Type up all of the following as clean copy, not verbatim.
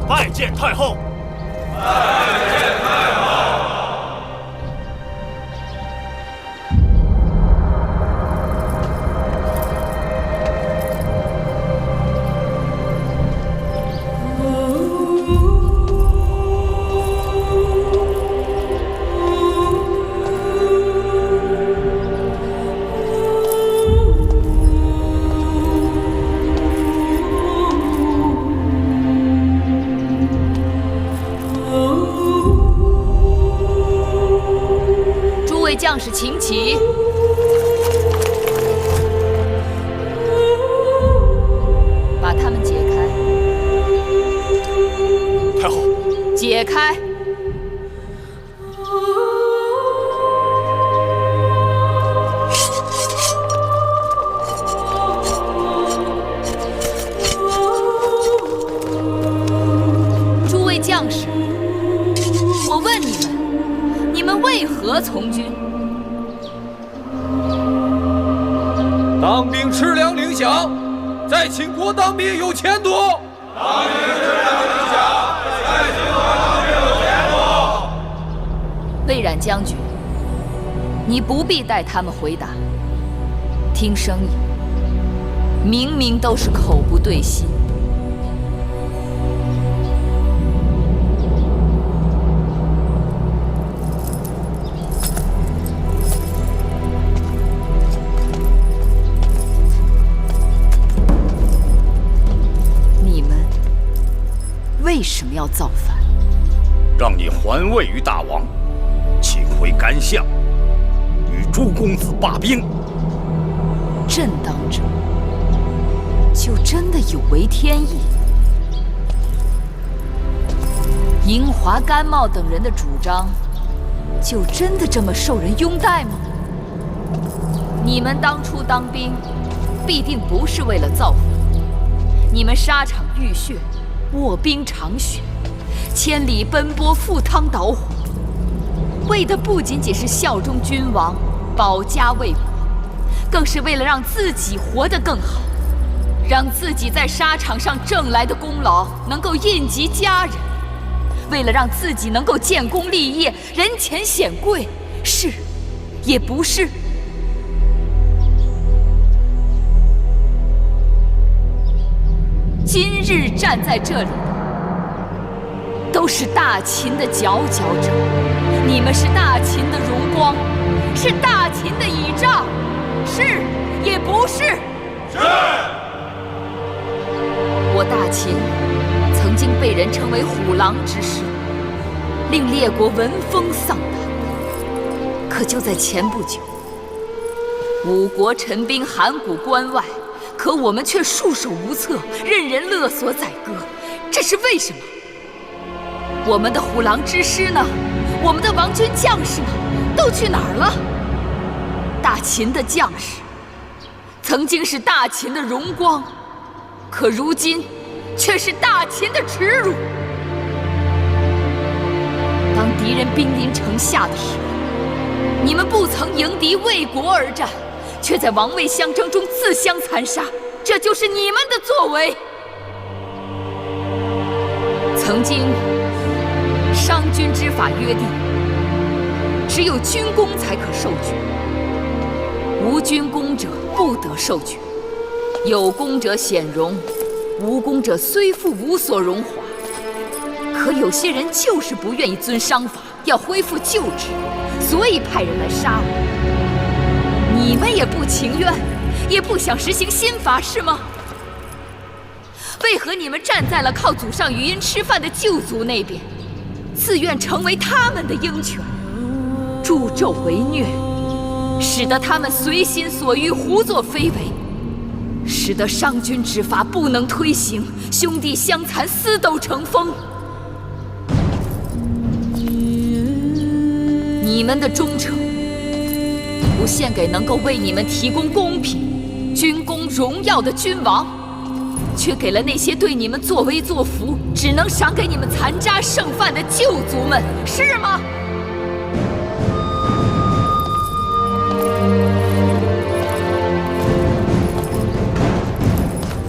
拜见太后。拜见太后。将士请起。把他们解开。太后，解开。诸位将士，我问你们，你们为何从军？当兵吃粮领饷，在秦国当兵有前途。当兵吃粮领饷，在秦国当兵有前途。魏冉将军，你不必带他们回答。听声音，明明都是口不对心。为什么要造反？让你还位于大王，请回干相，与诸公子罢兵。朕当者，就真的有违天意？银华、甘茂等人的主张，就真的这么受人拥戴吗？你们当初当兵，必定不是为了造反，你们沙场浴血。卧冰尝雪，千里奔波，赴汤蹈火，为的不仅仅是效忠君王、保家卫国，更是为了让自己活得更好，让自己在沙场上挣来的功劳能够印及家人，为了让自己能够建功立业、人前显贵，是也不是？今日站在这里的，都是大秦的佼佼者。你们是大秦的荣光，是大秦的倚仗，是也不是？是。我大秦曾经被人称为虎狼之师，令列国闻风丧胆。可就在前不久，五国陈兵函谷关外。可我们却束手无策，任人勒索宰割，这是为什么？我们的虎狼之师呢？我们的王军将士呢？都去哪儿了？大秦的将士，曾经是大秦的荣光，可如今却是大秦的耻辱。当敌人兵临城下的时候，你们不曾迎敌为国而战，却在王位相争中自相残杀，这就是你们的作为。曾经，商君之法约定，只有军功才可受爵，无军功者不得受爵。有功者显荣，无功者虽复无所荣华。可有些人就是不愿意遵商法，要恢复旧制，所以派人来杀我。你们也不情愿，也不想实行新法，是吗？为何你们站在了靠祖上余荫吃饭的旧族那边，自愿成为他们的鹰犬，助纣为虐，使得他们随心所欲，胡作非为，使得商君之法不能推行，兄弟相残，私斗成风。你们的忠诚不献给能够为你们提供公平、军功、荣耀的君王，却给了那些对你们作威作福、只能赏给你们残渣剩饭的旧族们，是吗？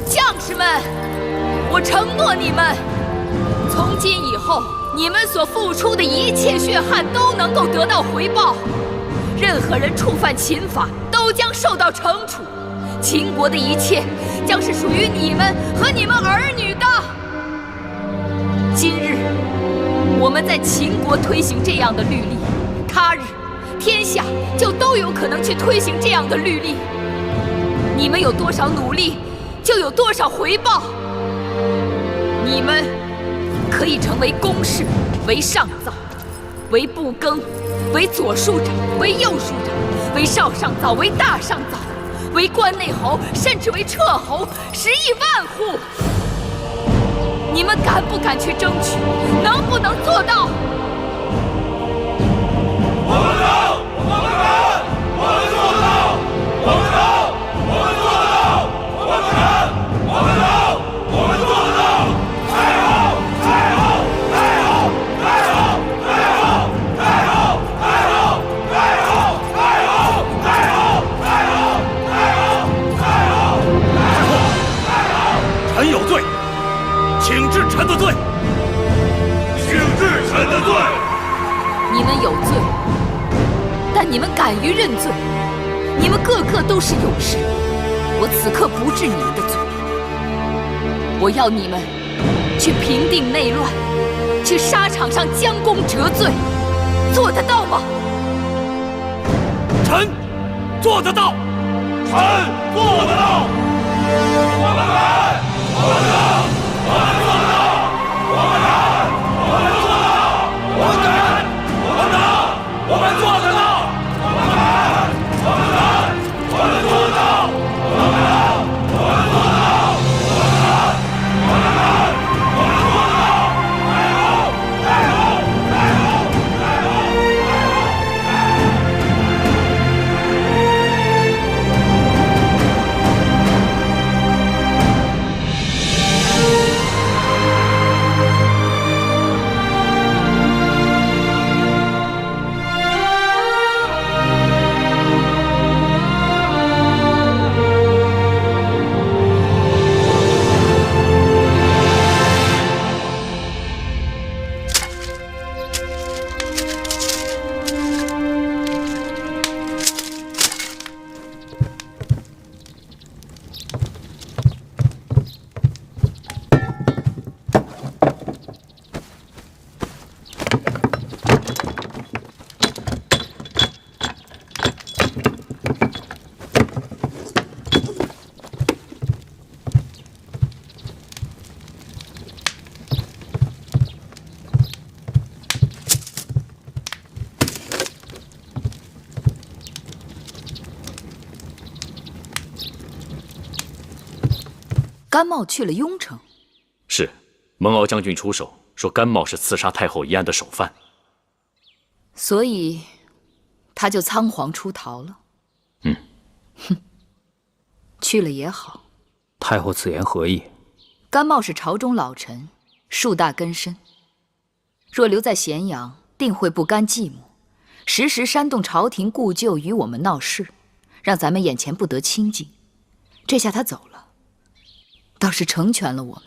将士们，我承诺你们，从今以后，你们所付出的一切血汗都能够得到回报。任何人触犯秦法，都将受到惩处。秦国的一切将是属于你们和你们儿女的。今日，我们在秦国推行这样的律例，他日天下就都有可能去推行这样的律例。你们有多少努力，就有多少回报。你们可以成为公士，为上造，为部耕，为左庶长，为右庶长，为少上造，为大上造，为关内侯，甚至为彻侯，10亿万户。你们敢不敢去争取？能不能做到？我们能，我们敢，我们做得到，我们能，我们做得到，我们敢，我们能，我们做得到。太好，太好，太好，太好，太好，太好，太好，太好，太好，太好，太好，太好，太好，太好。臣有罪，请治臣的罪。请治臣的罪。你们有罪，但你们敢于认罪，你们个个都是勇士。我此刻不治你们的罪，我要你们去平定内乱，去沙场上将功折罪，做得到吗？臣做得到，臣做得到。我们敢，我们能，我们做得到。我们敢，我们做得到。我们敢，我们能，我们做得到。我们敢，我们能，我们做得到。我们敢，我们做得到。我们敢，我们能，我们做得到。太好，太好，太好，太好，太甘茂去了雍城，是，蒙敖将军出手说甘茂是刺杀太后一案的首犯，所以他就仓皇出逃了。哼，去了也好。太后此言何意？甘茂是朝中老臣，树大根深，若留在咸阳，定会不甘寂寞，时时煽动朝廷故旧与我们闹事，让咱们眼前不得清静。这下他走了，倒是成全了我们。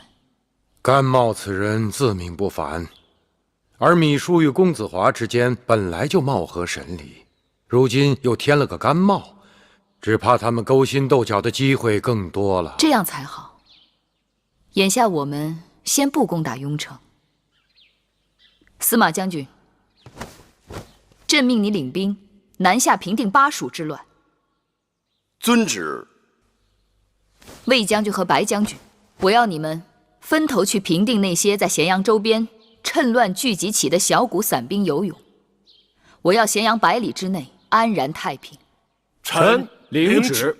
甘茂此人自命不凡，而芈姝与公子华之间本来就貌合神离，如今又添了个甘茂，只怕他们勾心斗角的机会更多了。这样才好。眼下我们先不攻打雍城。司马将军，朕命你领兵南下平定巴蜀之乱。遵旨。魏将军和白将军，我要你们分头去平定那些在咸阳周边趁乱聚集起的小股散兵游勇。我要咸阳100里之内安然太平。臣领旨。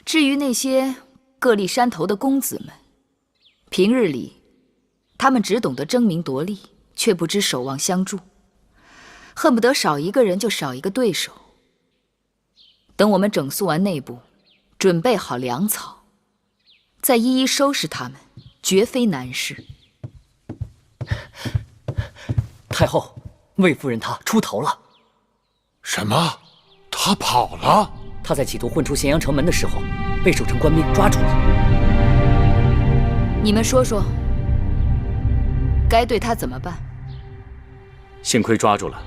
至于那些各立山头的公子们，平日里他们只懂得争名夺利，却不知守望相助，恨不得少一个人就少一个对手。等我们整肃完内部，准备好粮草，再一一收拾他们，绝非难事。太后，魏夫人她出逃了。什么？他跑了？她在企图混出咸阳城门的时候，被守城官兵抓住了。你们说说，该对他怎么办？幸亏抓住了，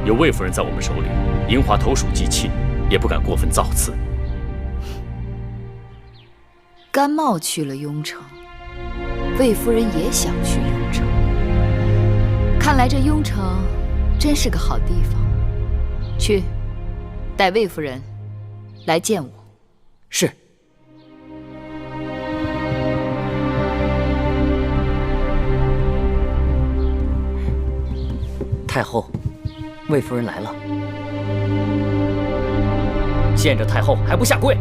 有魏夫人在我们手里，银华投鼠忌器，也不敢过分造次。甘茂去了雍城，魏夫人也想去雍城。看来这雍城真是个好地方。去，带魏夫人来见我。是。太后，魏夫人来了。见着太后还不下跪？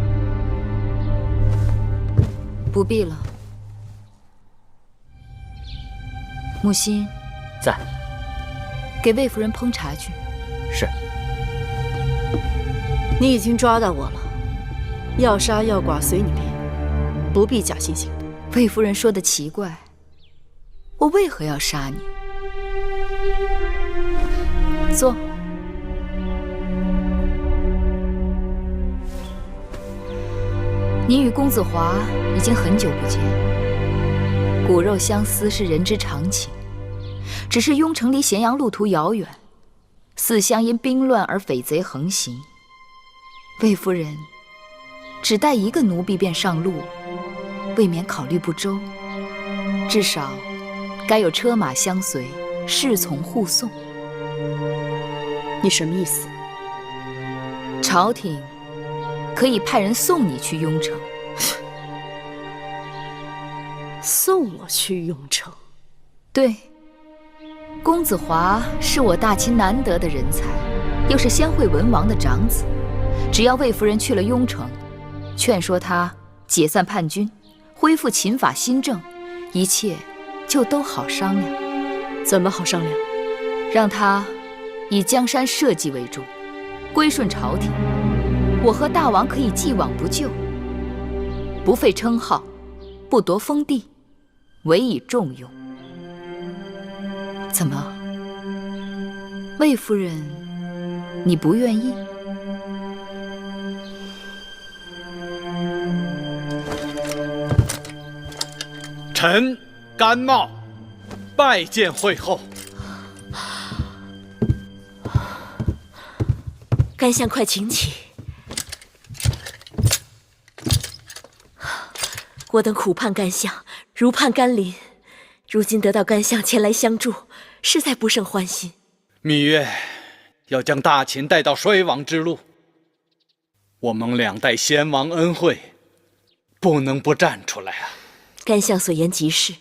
不必了。木心，在。给魏夫人烹茶去。是。你已经抓到我了，要杀要剐随你便，不必假惺惺的。魏夫人说的奇怪，我为何要杀你？坐。你与公子华已经很久不见，骨肉相思是人之常情，只是雍城离咸阳路途遥远，四乡因兵乱而匪贼横行。魏夫人只带一个奴婢便上路，未免考虑不周，至少该有车马相随，侍从护送。你什么意思？朝廷可以派人送你去雍城。送我去雍城？对，公子华是我大秦难得的人才，又是先惠文王的长子。只要魏夫人去了雍城，劝说他解散叛军，恢复秦法新政，一切就都好商量。怎么好商量？让他以江山社稷为重，归顺朝廷，我和大王可以既往不咎，不废称号，不夺封地，委以重用。怎么，魏夫人，你不愿意？臣甘茂拜见惠后。甘相快请起。我等苦盼甘相，如盼甘霖，如今得到甘相前来相助，实在不胜欢心。芈月要将大秦带到衰亡之路，我蒙两代先王恩惠，不能不站出来啊！甘相所言极是，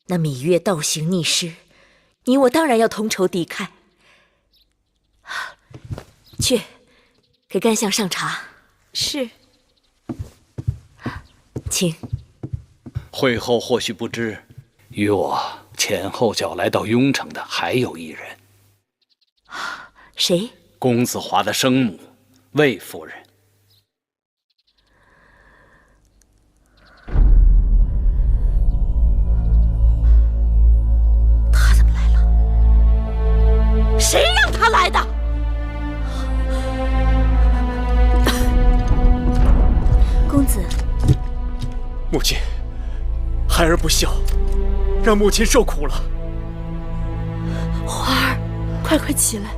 那芈月倒行逆施，你我当然要同仇敌忾。去，给甘相上茶。是。请。惠后或许不知，与我前后脚来到雍城的还有一人。谁？公子华的生母，魏夫人。他怎么来了？谁让他来的？公子。母亲，孩儿不孝，让母亲受苦了。华儿，快起来！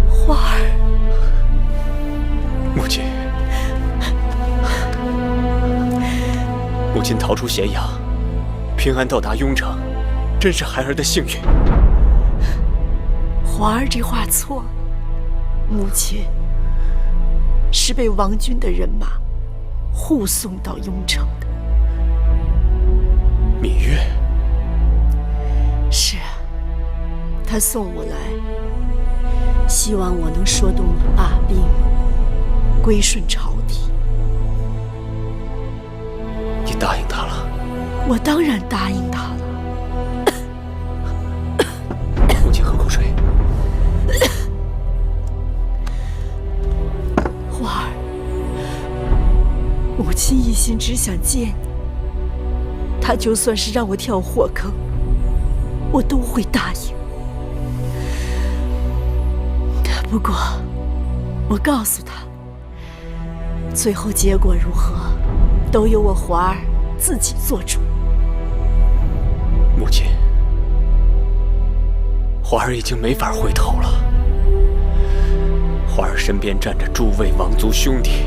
华儿，母亲，母亲逃出咸阳，平安到达雍城，真是孩儿的幸运。华儿这话错了。母亲是被王军的人马护送到雍城的。芈月？是啊，他送我来，希望我能说动你罢兵，归顺朝廷。你答应他了？我当然答应他了。母亲喝口水。花儿，母亲一心只想见你，他就算是让我跳火坑，我都会答应。不过，我告诉他，最后结果如何，都由我华儿自己做主。母亲，华儿已经没法回头了。华儿身边站着诸位王族兄弟，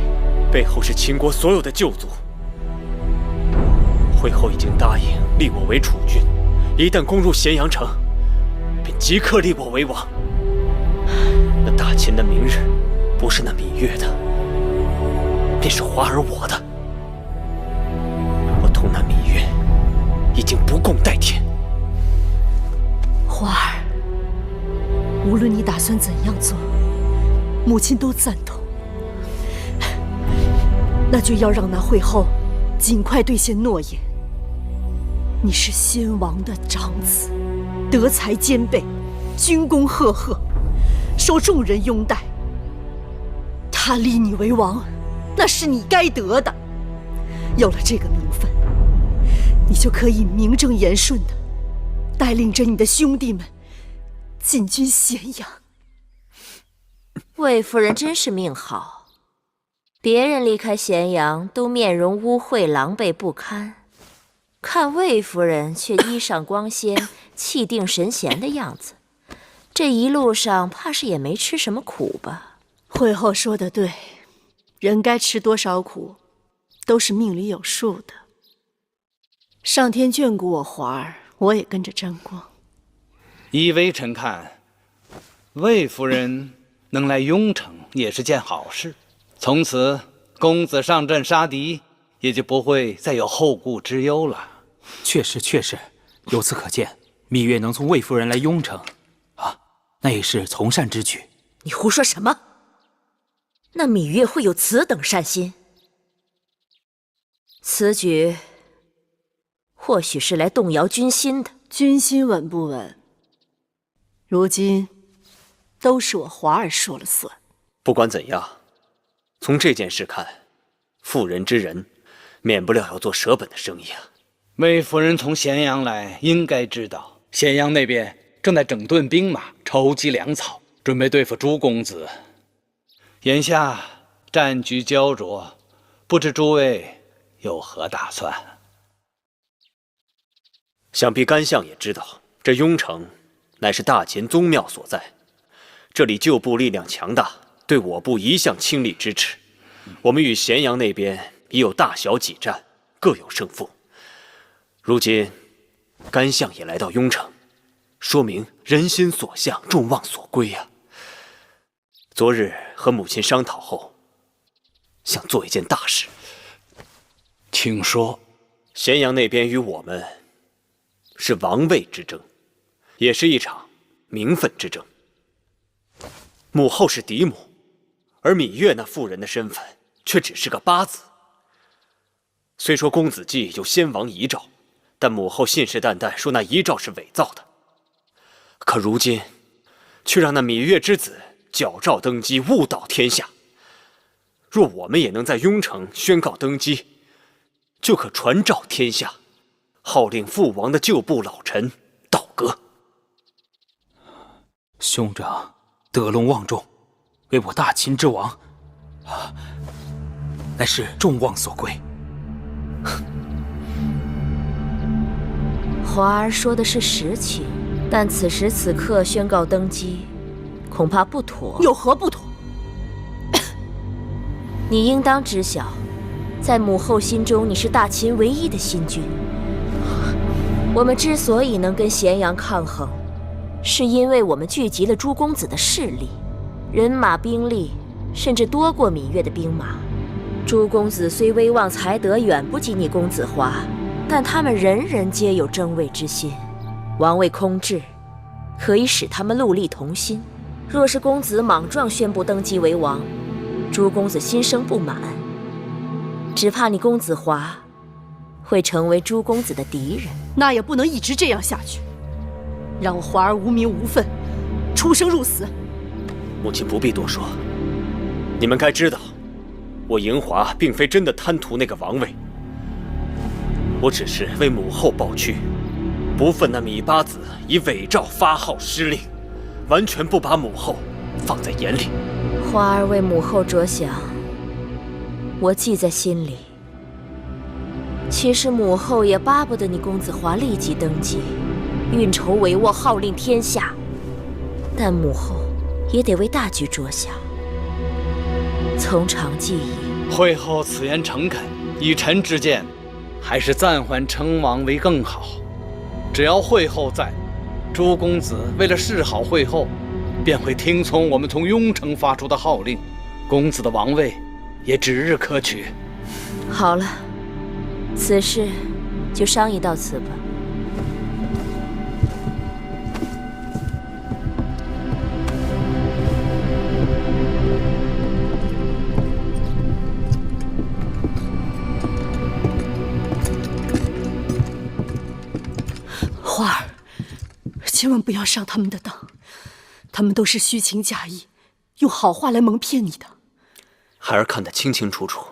背后是秦国所有的旧族。惠后已经答应立我为储君，一旦攻入咸阳城，便即刻立我为王。那大秦的明日，不是那芈月的，便是华儿我的。我同那芈月已经不共戴天。华儿，无论你打算怎样做，母亲都赞同。那就要让那惠后尽快兑现诺言。你是先王的长子，德才兼备，军功赫赫，受众人拥戴。他立你为王，那是你该得的。有了这个名分，你就可以名正言顺的带领着你的兄弟们进军咸阳。魏夫人真是命好，别人离开咸阳都面容污秽、狼狈不堪，看魏夫人却衣裳光鲜、气定神闲的样子。这一路上怕是也没吃什么苦吧？惠后说得对，人该吃多少苦，都是命里有数的。上天眷顾我华儿，我也跟着沾光。依微臣看，魏夫人能来雍城也是件好事。从此公子上阵杀敌，也就不会再有后顾之忧了。确实，由此可见，芈月能从魏夫人来雍城，那也是从善之举。你胡说什么？那芈月会有此等善心？此举或许是来动摇军心的。军心稳不稳，如今都是我华儿说了算。不管怎样，从这件事看，妇人之仁，免不了要做舍本的生意啊。魏夫人从咸阳来，应该知道咸阳那边正在整顿兵马，筹集粮草，准备对付朱公子。眼下战局焦灼，不知诸位有何打算？想必甘相也知道，这雍城乃是大秦宗庙所在，这里旧部力量强大，对我部一向倾力支持。我们与咸阳那边已有大小几战，各有胜负。如今甘相也来到雍城，说明人心所向，众望所归呀。昨日和母亲商讨后，想做一件大事。请说。咸阳那边与我们是王位之争，也是一场名分之争。母后是嫡母，而芈月那妇人的身份却只是个八字。虽说公子季有先王遗诏，但母后信誓旦旦说那遗诏是伪造的。可如今，却让那芈月之子矫诏登基，误导天下。若我们也能在雍城宣告登基，就可传召天下，号令父王的旧部老臣倒戈。兄长得陇望重，为我大秦之王，乃是众望所归。华儿说的是实情，但此时此刻宣告登基，恐怕不妥。有何不妥？你应当知晓，在母后心中，你是大秦唯一的新君。我们之所以能跟咸阳抗衡，是因为我们聚集了朱公子的势力，人马兵力甚至多过芈月的兵马。朱公子虽威望才德远不及你公子华，但他们人人皆有争位之心，王位空置，可以使他们戮力同心。若是公子莽撞宣布登基为王，朱公子心生不满，只怕你公子华会成为朱公子的敌人。那也不能一直这样下去，让我华儿无名无分，出生入死。母亲不必多说，你们该知道，我嬴华并非真的贪图那个王位，我只是为母后抱屈，不忿那芈八子以伪诏发号施令，完全不把母后放在眼里。华儿为母后着想，我记在心里。其实母后也巴不得你公子华立即登基，运筹帷幄，号令天下。但母后也得为大局着想。从长计议，会后此言诚恳，以臣之见，还是暂缓称王为更好。只要会后在，朱公子为了示好会后，便会听从我们从雍城发出的号令，公子的王位也指日可取。好了，此事就商议到此吧。花儿，千万不要上他们的当，他们都是虚情假意，用好话来蒙骗你的。孩儿看得清清楚楚，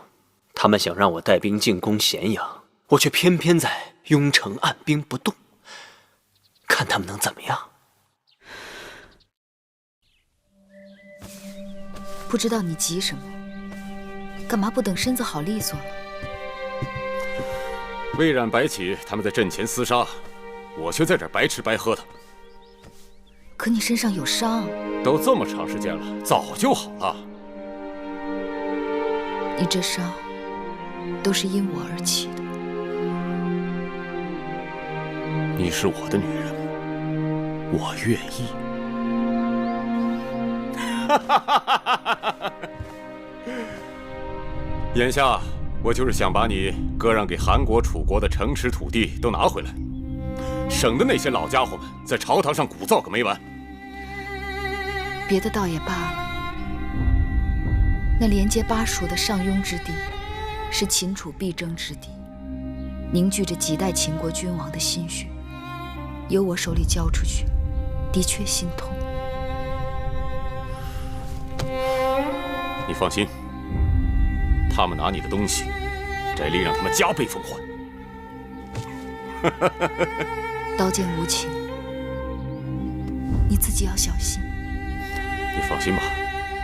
他们想让我带兵进攻咸阳，我却偏偏在雍城按兵不动，看他们能怎么样？不知道你急什么，干嘛不等身子好利索了？魏冉、白起他们在阵前厮杀，我却在这儿白吃白喝的。可你身上有伤，都这么长时间了，早就好了。你这伤都是因我而起的。你是我的女人，我愿意。眼下我就是想把你割让给韩国、楚国的城池土地都拿回来，省得那些老家伙们在朝堂上鼓噪个没完。别的倒也罢了，那连接巴蜀的上庸之地，是秦楚必争之地，凝聚着几代秦国君王的心血，由我手里交出去，的确心痛。你放心，他们拿你的东西，翟离让他们加倍奉还。刀剑无情，你自己要小心。你放心吧，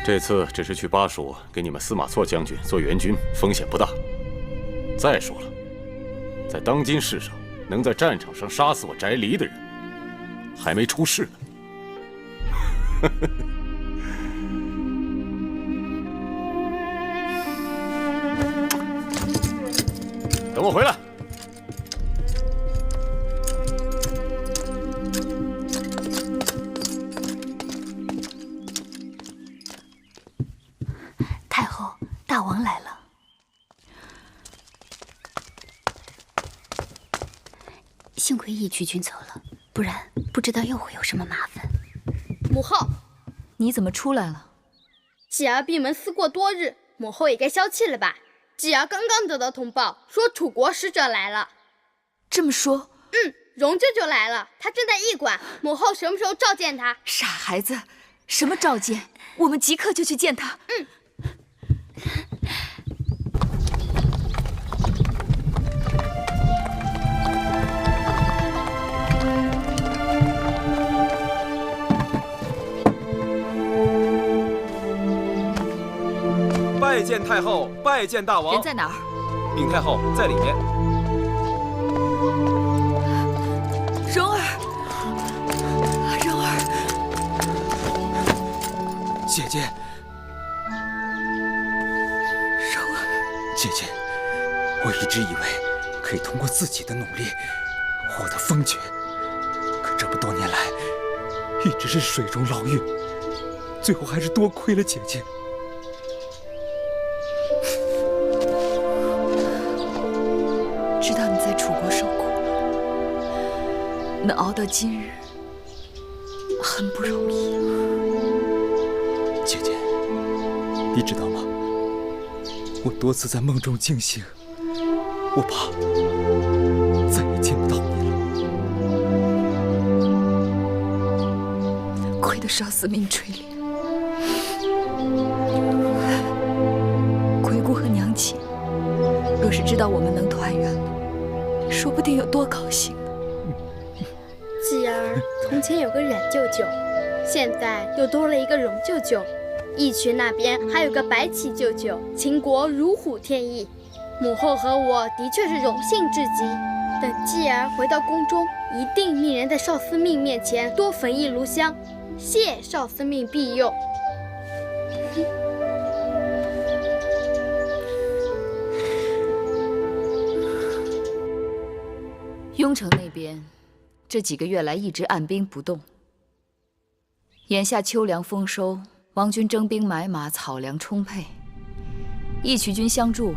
这次只是去巴蜀给你们司马错将军做援军，风险不大。再说了，在当今世上，能在战场上杀死我翟离的人，还没出世呢。等我回来。太后，大王来了。幸亏义渠君走了，不然不知道又会有什么麻烦。母后，你怎么出来了？继儿闭门思过多日，母后也该消气了吧？继儿刚刚得到通报，说楚国使者来了。这么说，荣舅舅来了，他正在驿馆。母后什么时候召见他？傻孩子，什么召见？我们即刻就去见他。拜见太后，拜见大王。人在哪儿？禀太后，在里面。蓉儿，蓉儿，姐姐，蓉儿，姐姐，我一直以为可以通过自己的努力获得封爵，可这么多年来一直是水中捞月，最后还是多亏了姐姐。知道你在楚国受苦，能熬到今日，很不容易。姐姐，你知道吗？我多次在梦中惊醒，我怕再也见不到你了。亏得少司命垂怜，鬼谷和娘亲若是知道我们能团圆了，说不定有多高兴呢。继儿从前有个冉舅舅，现在又多了一个荣舅舅，义渠那边还有个白起舅舅，秦国如虎添翼。母后和我的确是荣幸至极。等继儿回到宫中，一定命人在少司命面前多焚一炉香，谢少司命庇佑。雍城那边这几个月来一直按兵不动，眼下秋粮丰收，王军征兵买马，草粮充沛，义渠军相助，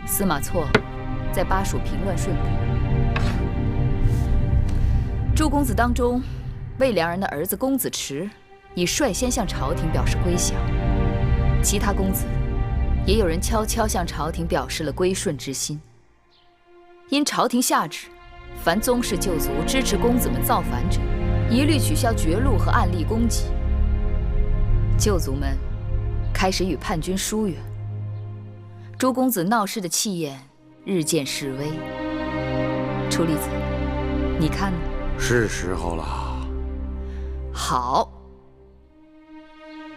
司马错在巴蜀平乱顺利。诸公子当中，魏良人的儿子公子池已率先向朝廷表示归降，其他公子也有人悄悄向朝廷表示了归顺之心。因朝廷下旨，凡宗室旧族支持公子们造反者，一律取消绝路和暗例攻击。旧族们开始与叛军疏远，诸公子闹事的气焰日渐式微。楚离子，你看呢？是时候了。好，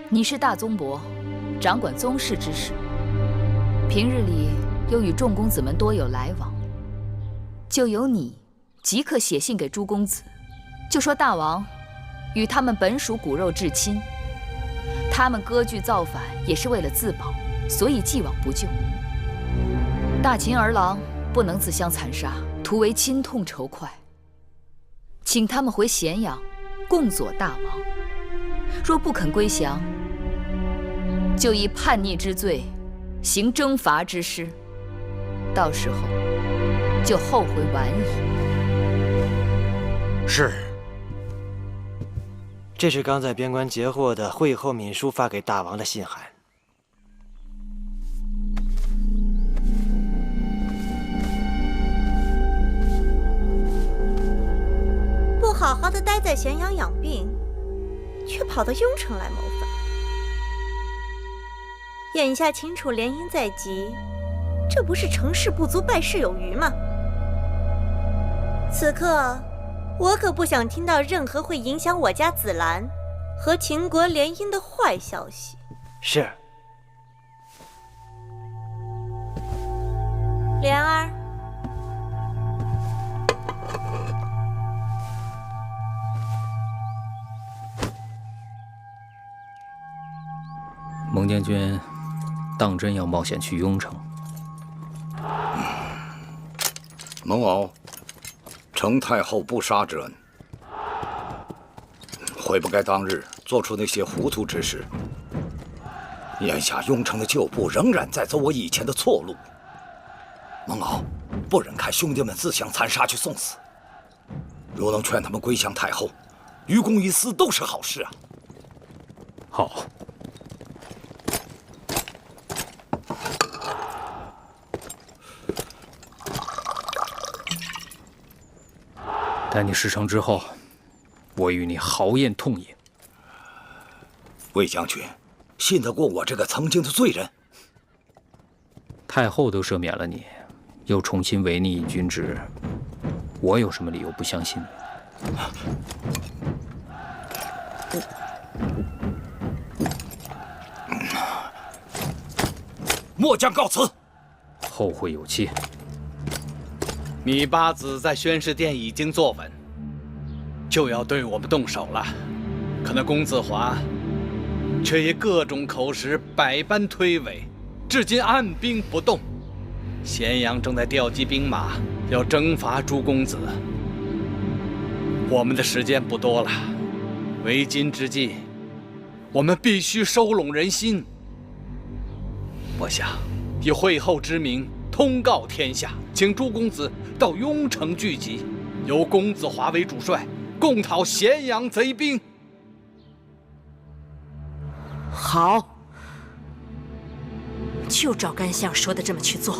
你是大宗伯，掌管宗室之事，平日里又与众公子们多有来往，就由你即刻写信给诸公子，就说大王与他们本属骨肉至亲，他们割据造反也是为了自保，所以既往不咎。大秦儿郎不能自相残杀，徒为亲痛仇快，请他们回咸阳共佐大王。若不肯归降，就以叛逆之罪行征伐之师，到时候就后悔晚矣。是。这是刚在边关截获的会后敏书发给大王的信函。不好好的待在咸阳养病，却跑到雍城来谋反。眼下秦楚联姻在即，这不是成事不足败事有余吗？此刻我可不想听到任何会影响我家紫兰和秦国联姻的坏消息。是。莲儿，蒙将军当真要冒险去雍城？蒙敖，承太后不杀之恩，悔不该当日做出那些糊涂之事。眼下雍城的旧部仍然在走我以前的错路，蒙敖不忍看兄弟们自相残杀去送死。如能劝他们归降太后，于公于私都是好事啊。好。待你事成之后，我与你豪宴痛饮。魏将军，信得过我这个曾经的罪人？太后都赦免了你，又重新委你以军职，我有什么理由不相信你？末将告辞。后会有期。芈八子在宣誓殿已经坐稳，就要对我们动手了。可那公子华却以各种口实百般推诿，至今按兵不动。咸阳正在调集兵马，要征伐诸公子。我们的时间不多了，为今之计，我们必须收拢人心。我想以会后之名通告天下，请诸公子到雍城聚集，由公子华为主帅，共讨咸阳贼兵。好，就照甘相说的这么去做。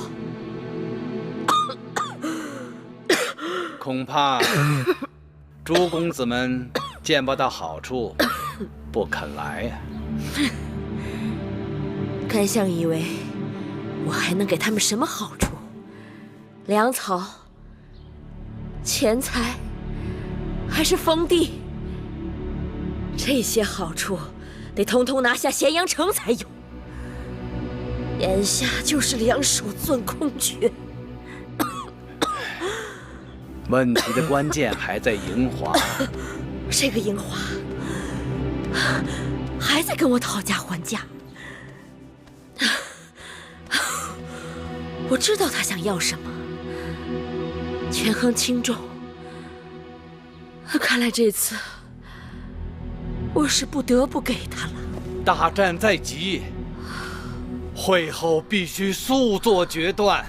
恐怕诸公子们见不到好处，不肯来呀。甘相以为我还能给他们什么好处？粮草、钱财，还是封地？这些好处得统统拿下咸阳城才有。眼下就是两手攥空诀。问题的关键还在银华。这个银华还在跟我讨价还价。我知道他想要什么，权衡轻重。看来这次我是不得不给他了。大战在即，会后必须速做决断。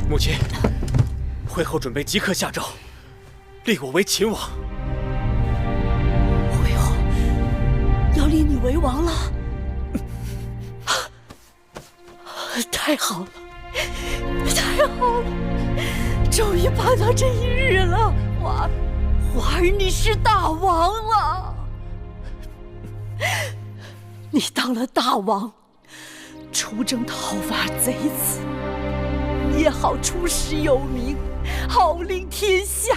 母亲，会后准备即刻下诏，立我为秦王。会后要立你为王了，太好了，太好了！终于盼到这一日了，华儿，你是大王了！你当了大王，出征讨伐贼子，也好出师有名，号令天下，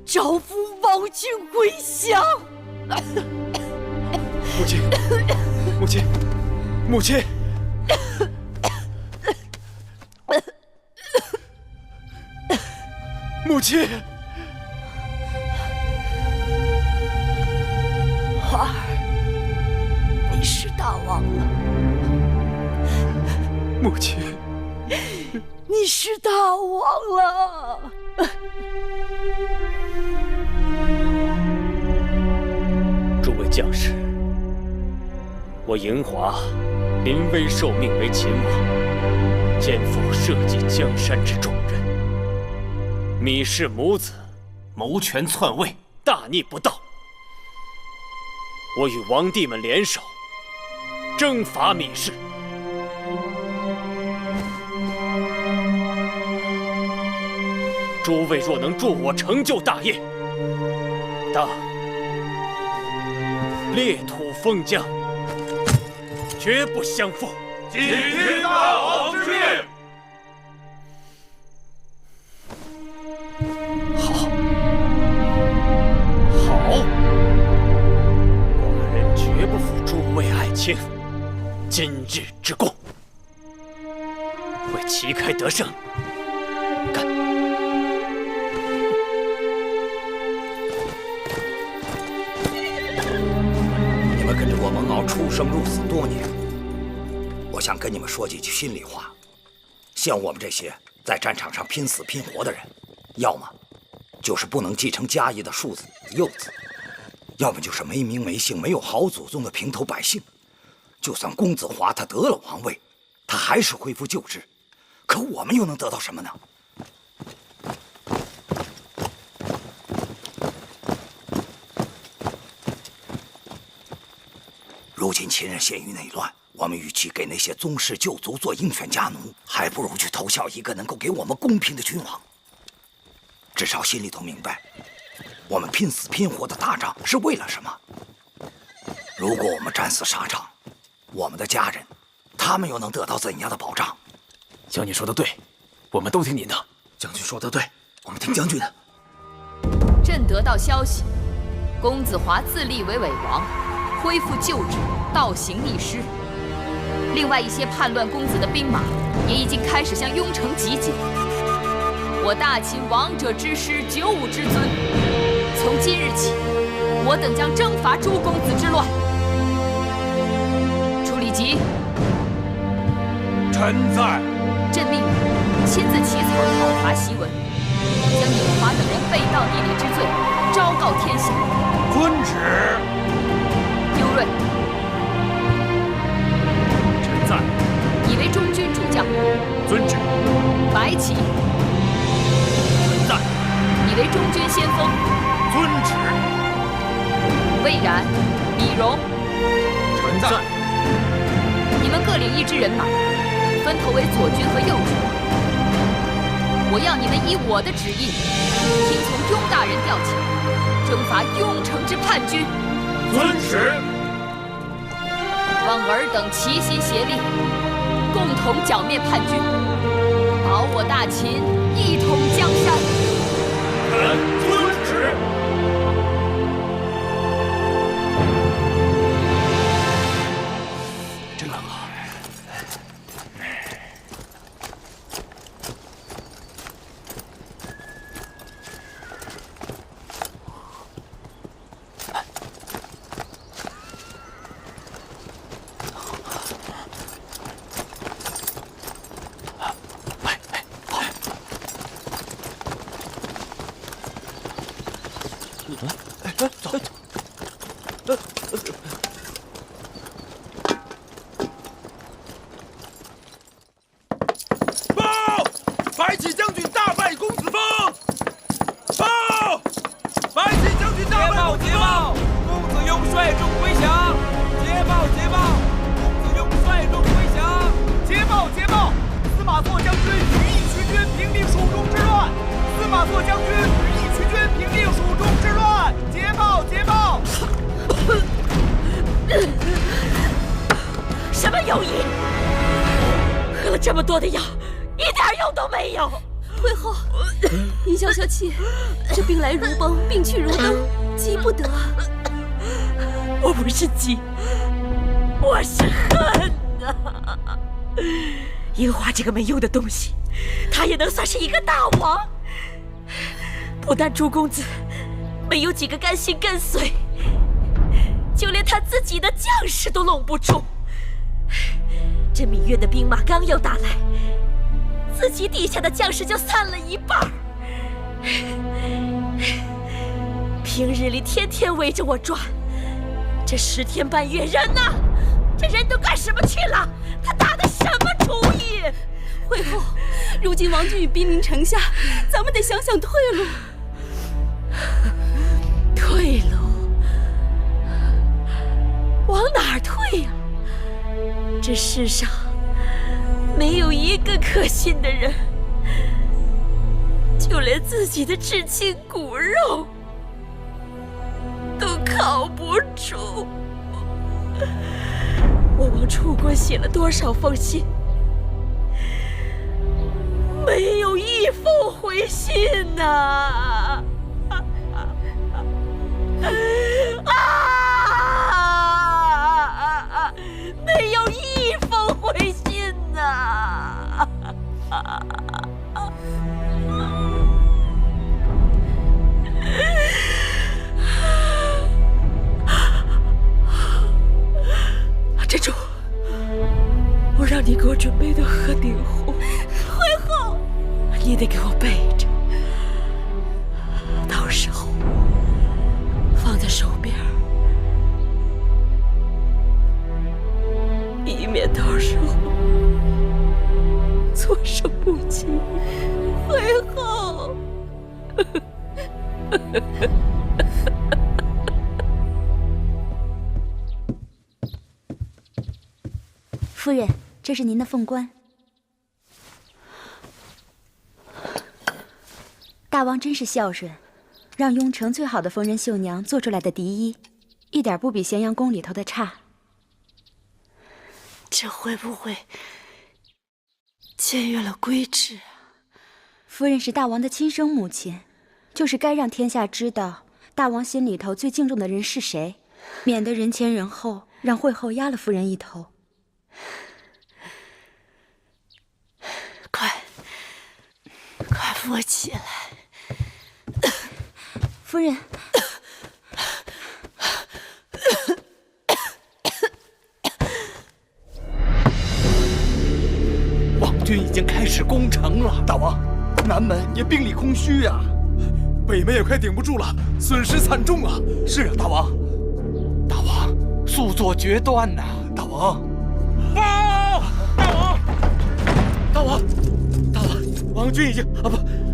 招抚王军归降。母亲，母亲，母亲！母亲，华儿，你是大王了。母亲，你是大王了。诸位将士，我银华临危受命为秦王，肩负社稷江山之重任。芈氏母子谋权篡位，大逆不道。我与王弟们联手，征伐芈氏。诸位若能助我成就大业，当裂土封疆，绝不相负。谨听大王之命。好，寡人绝不负诸位爱卿今日之功，为旗开得胜，干！你们跟着我蒙骜出生入死多年，我想跟你们说几句心里话。像我们这些在战场上拼死拼活的人，要么就是不能继承家业的庶子幼子，要么就是没名没姓、没有好祖宗的平头百姓。就算公子华他得了王位，他还是恢复旧制，可我们又能得到什么呢？如今秦人陷于内乱，我们与其给那些宗室旧族做鹰犬家奴，还不如去投效一个能够给我们公平的君王。至少心里头明白，我们拼死拼活的打仗是为了什么。如果我们战死沙场，我们的家人，他们又能得到怎样的保障？将军说的对，我们都听您的。将军说的对，我们听将军的。朕得到消息，公子华自立为伪王，恢复旧制，倒行逆施。另外一些叛乱公子的兵马也已经开始向雍城集结。我大秦王者之师95之尊，从今日起，我等将征伐诸公子之乱。楚礼吉，臣在。朕命你亲自起草讨伐檄文，将尹华等人背道逆礼之罪昭告天下。遵旨。尤润，臣在。以为中军主将。遵旨。白起，臣在。以为中军先锋。遵旨。魏然、李荣，臣在。你们各领一支人马，分头为左军和右军。我要你们依我的旨意，听从雍大人调遣，征伐雍城之叛军。遵旨。望尔等齐心协力，共同剿灭叛军，保我大秦一统江山。臣遵旨。报！白起将军大败公子峰！报！白起将军大败公子峰！公子雍率众归降！捷报！公子雍率众归降！捷报！司马错将军与义渠军平定蜀中之乱！司马错将军与义渠军平定蜀中之乱！捷报！什么友谊？喝了这么多的药，一点用都没有。魏后，您消消气，这兵来如风，兵去如灯，急不得。我不是急，我是恨呐！樱花这个没用的东西，他也能算是一个大王？不但朱公子没有几个甘心跟随，就连他自己的将士都拢不住。这芈月的兵马刚要打来，自己底下的将士就散了一半。平日里天天围着我转，这10天半月人呢？这人都干什么去了？他打的什么主意？魏后，如今王军已兵临城下，咱们得想想退路。退路？往哪儿退呀？这世上没有一个可信的人，就连自己的至亲骨肉都靠不住。我往楚国写了多少封信，没有一封回信呐！没有一封回信呐！珍珠，我让你给我准备的鹤顶红，魏后，你得给我备着，到时候放在手边，以免到时候措手不及。魏后。夫人，这是您的凤冠。大王真是孝顺，让雍城最好的缝纫绣娘做出来的嫡衣，一点不比咸阳宫里头的差。这会不会僭越了规制啊？夫人是大王的亲生母亲，就是该让天下知道大王心里头最敬重的人是谁，免得人前人后让惠后压了夫人一头。快扶我起来！夫人，王军已经开始攻城了。大王，南门也兵力空虚啊，北门也快顶不住了，损失惨重啊！是啊，大王，速做决断呐！大王，大王，王军已经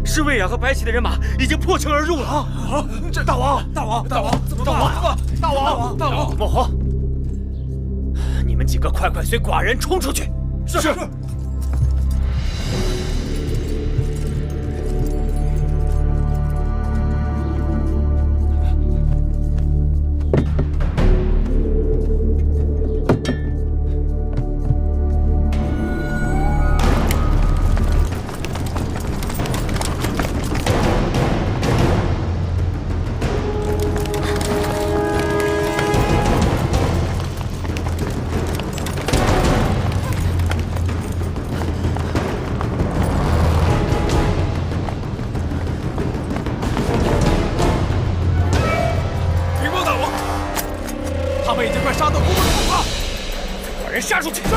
是魏冉和白起的人马已经破城而入了这大王，怎么办？大王，莫慌，你们几个快随寡人冲出去！是。杀出去！是。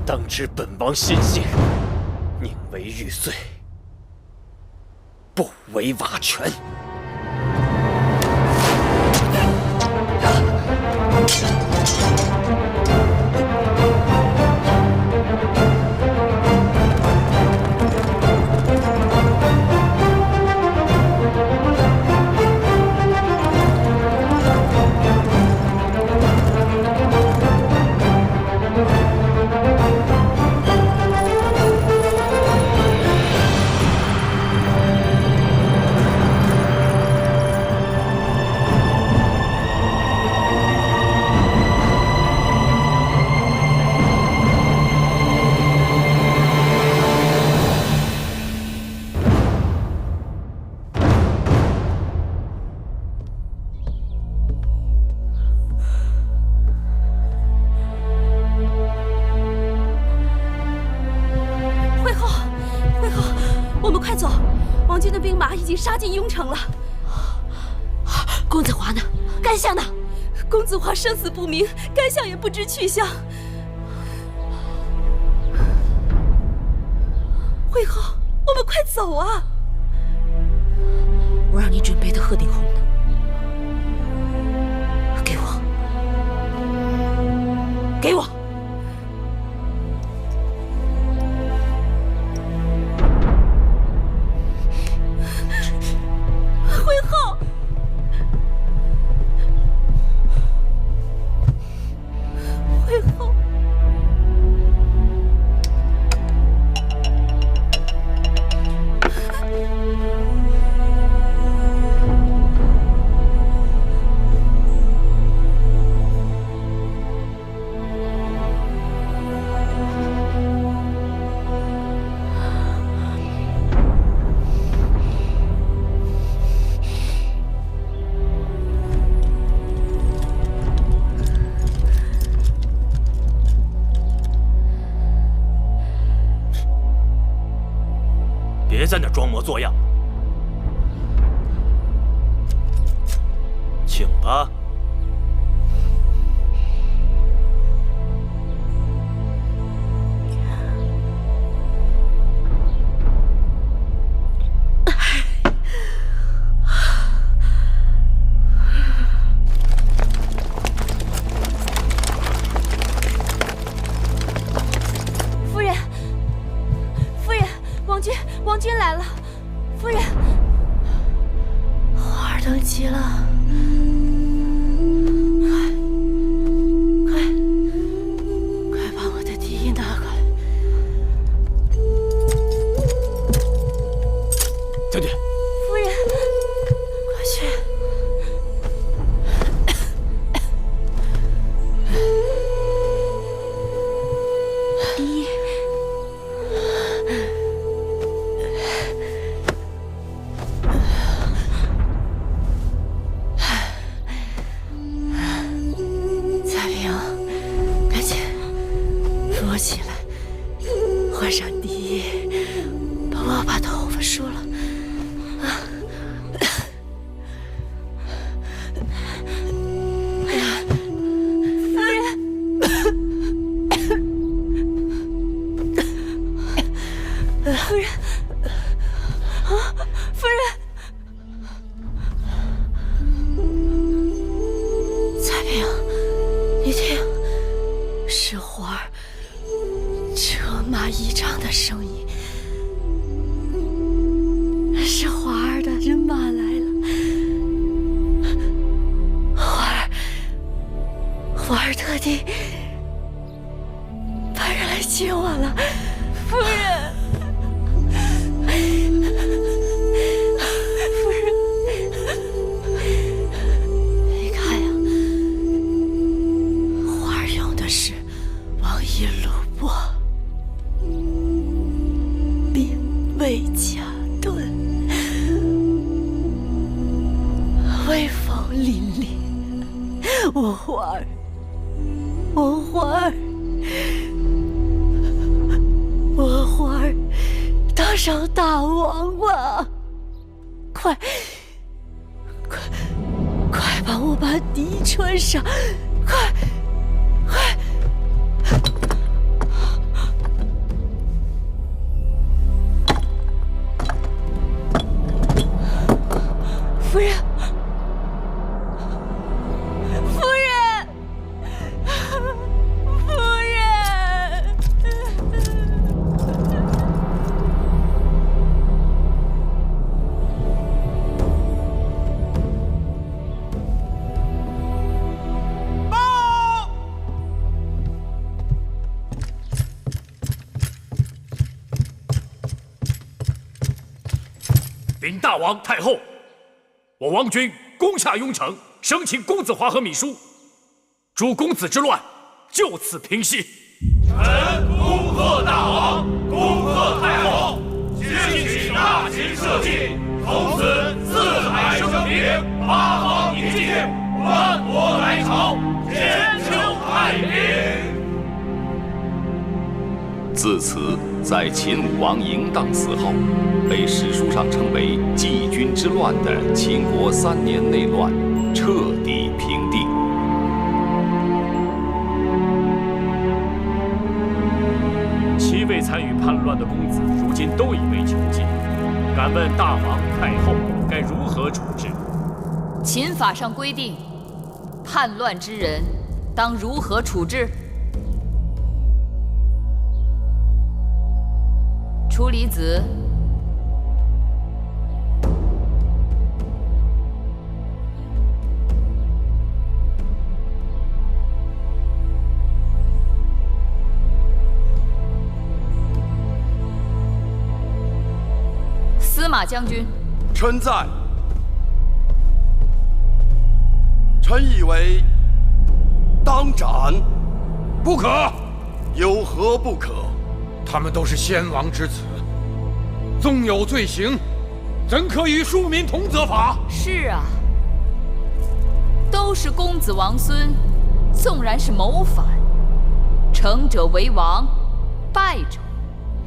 当知本王心性，宁为玉碎，不为瓦全。杀进雍城了。公子华呢？干相呢？公子华生死不明，干相也不知去向。惠后，我们快走啊！我让你准备的鹤顶红呢？给我，给我！惠后，惠后。别在那装模作样，请吧。夫人，夫人，王君来了。夫人，花儿等急了，快把我的笛衣拿过来。将军，夫人，快去。笛衣。起来，换上笛衣，帮我把头发梳了。夫人，夫人，啊，夫人，彩萍，你听，是花儿。车马异常的声音，是花儿的人马来了。花儿特地派人来接我了，夫人。夫人，你看呀，花儿用的是王一鲁柏。魏家盾，威风凛凛。我花儿，我花儿，我花儿，当上大王吧！快帮我把笛穿上！快！禀大王太后，我王军攻下雍城，生擒公子华和芈姝，诸公子之乱就此平息。臣恭贺大王，恭贺太后，兴许大秦社稷，从此四海升平，八方宁静，万国来朝，千秋太平。自此，在秦武王嬴荡死后，被史书上称为季军之乱的秦国3年内乱彻底平定。7位参与叛乱的公子，如今都已被囚禁。敢问大王太后该如何处置？秦法上规定，叛乱之人当如何处置？处离子。司马将军，臣在。臣以为当斩。不可。有何不可？他们都是先王之子，纵有罪行，怎可与庶民同责罚？是啊，都是公子王孙，纵然是谋反，成者为王，败者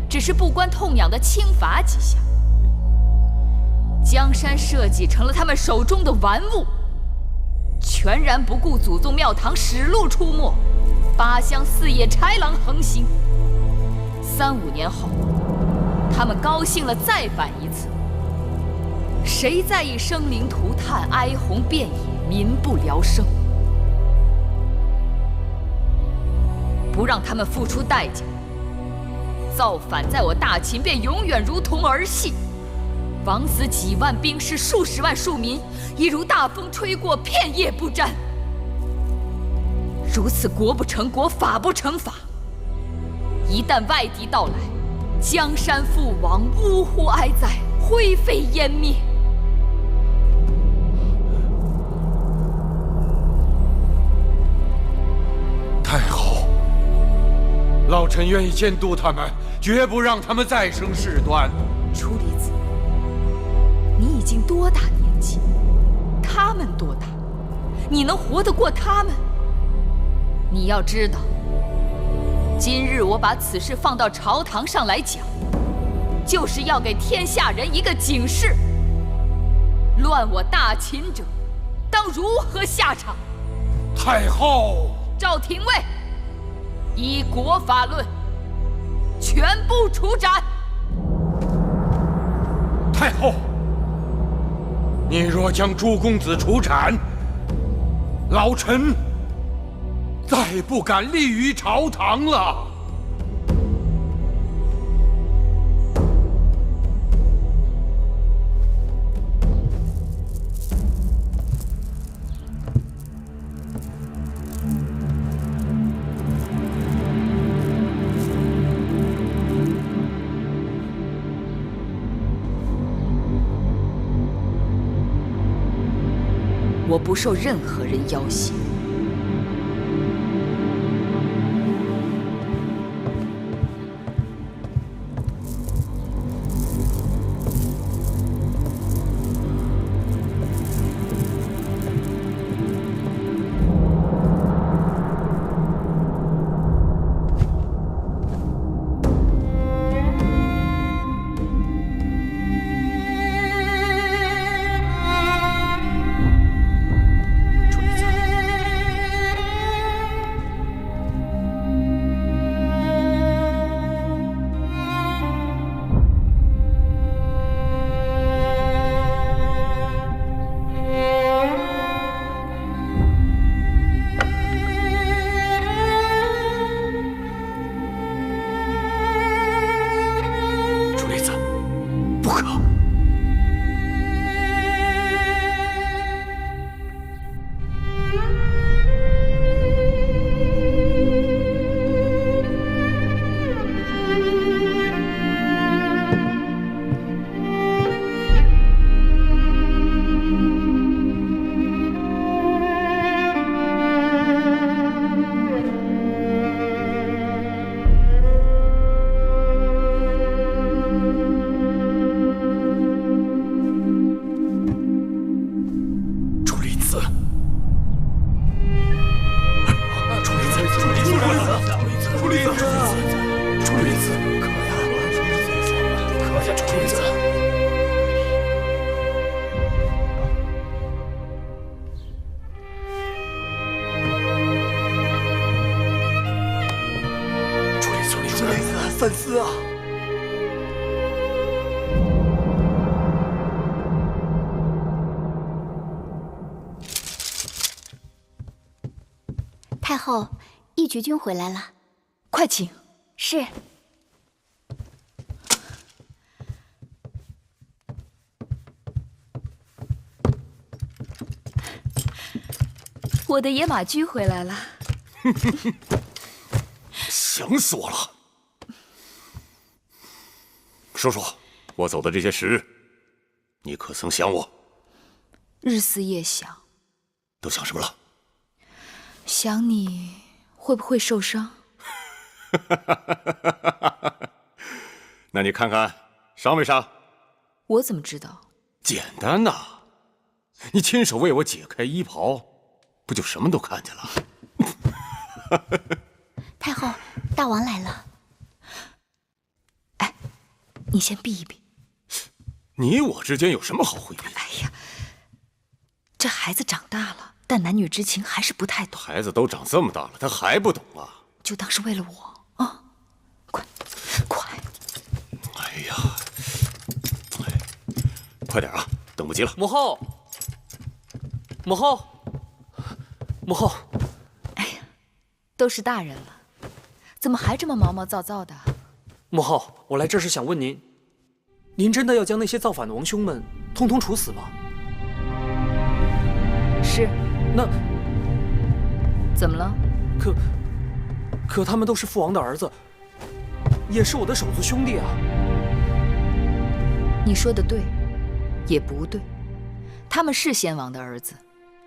只是不关痛痒的轻罚几下。江山社稷成了他们手中的玩物，全然不顾祖宗庙堂使路出没，8乡4野豺狼横行。3、5年后，他们高兴了再反一次。谁在意生灵涂炭、哀鸿遍野、民不聊生？不让他们付出代价，造反在我大秦便永远如同儿戏。枉死几万兵士、数十万庶民，亦如大风吹过，片叶不沾。如此国不成国，法不成法。一旦外敌到来，江山覆亡，呜呼哀哉，灰飞烟灭。太后，老臣愿意监督他们，绝不让他们再生事端。楚离子，你已经多大年纪？他们多大？你能活得过他们？你要知道，今日我把此事放到朝堂上来讲，就是要给天下人一个警示：乱我大秦者，当如何下场？太后，赵廷尉，依国法论，全部处斩。太后，你若将诸公子处斩，老臣再不敢立于朝堂了。我不受任何人要挟。楚离子，楚离子，可呀，楚离子。楚离子，三思啊！太后，义局君回来了，快请。是。我的野马驹回来了。想死我了！说说，我走的这些时日，你可曾想我？日思夜想。都想什么了？想你会不会受伤？那你看看伤没伤？我怎么知道？简单呐，你亲手为我解开衣袍，不就什么都看见了？太后，大王来了。哎，你先避一避。你我之间有什么好回避的？哎呀，这孩子长大了，但男女之情还是不太懂。孩子都长这么大了，他还不懂啊？就当是为了我啊！快！哎呀，快点啊，等不及了。母后，母后，母后！哎呀，都是大人了，怎么还这么毛毛躁躁的？母后，我来这是想问您，您真的要将那些造反的王兄们通通处死吗？是。那怎么了？可他们都是父王的儿子，也是我的手足兄弟啊。你说的对，也不对。他们是先王的儿子，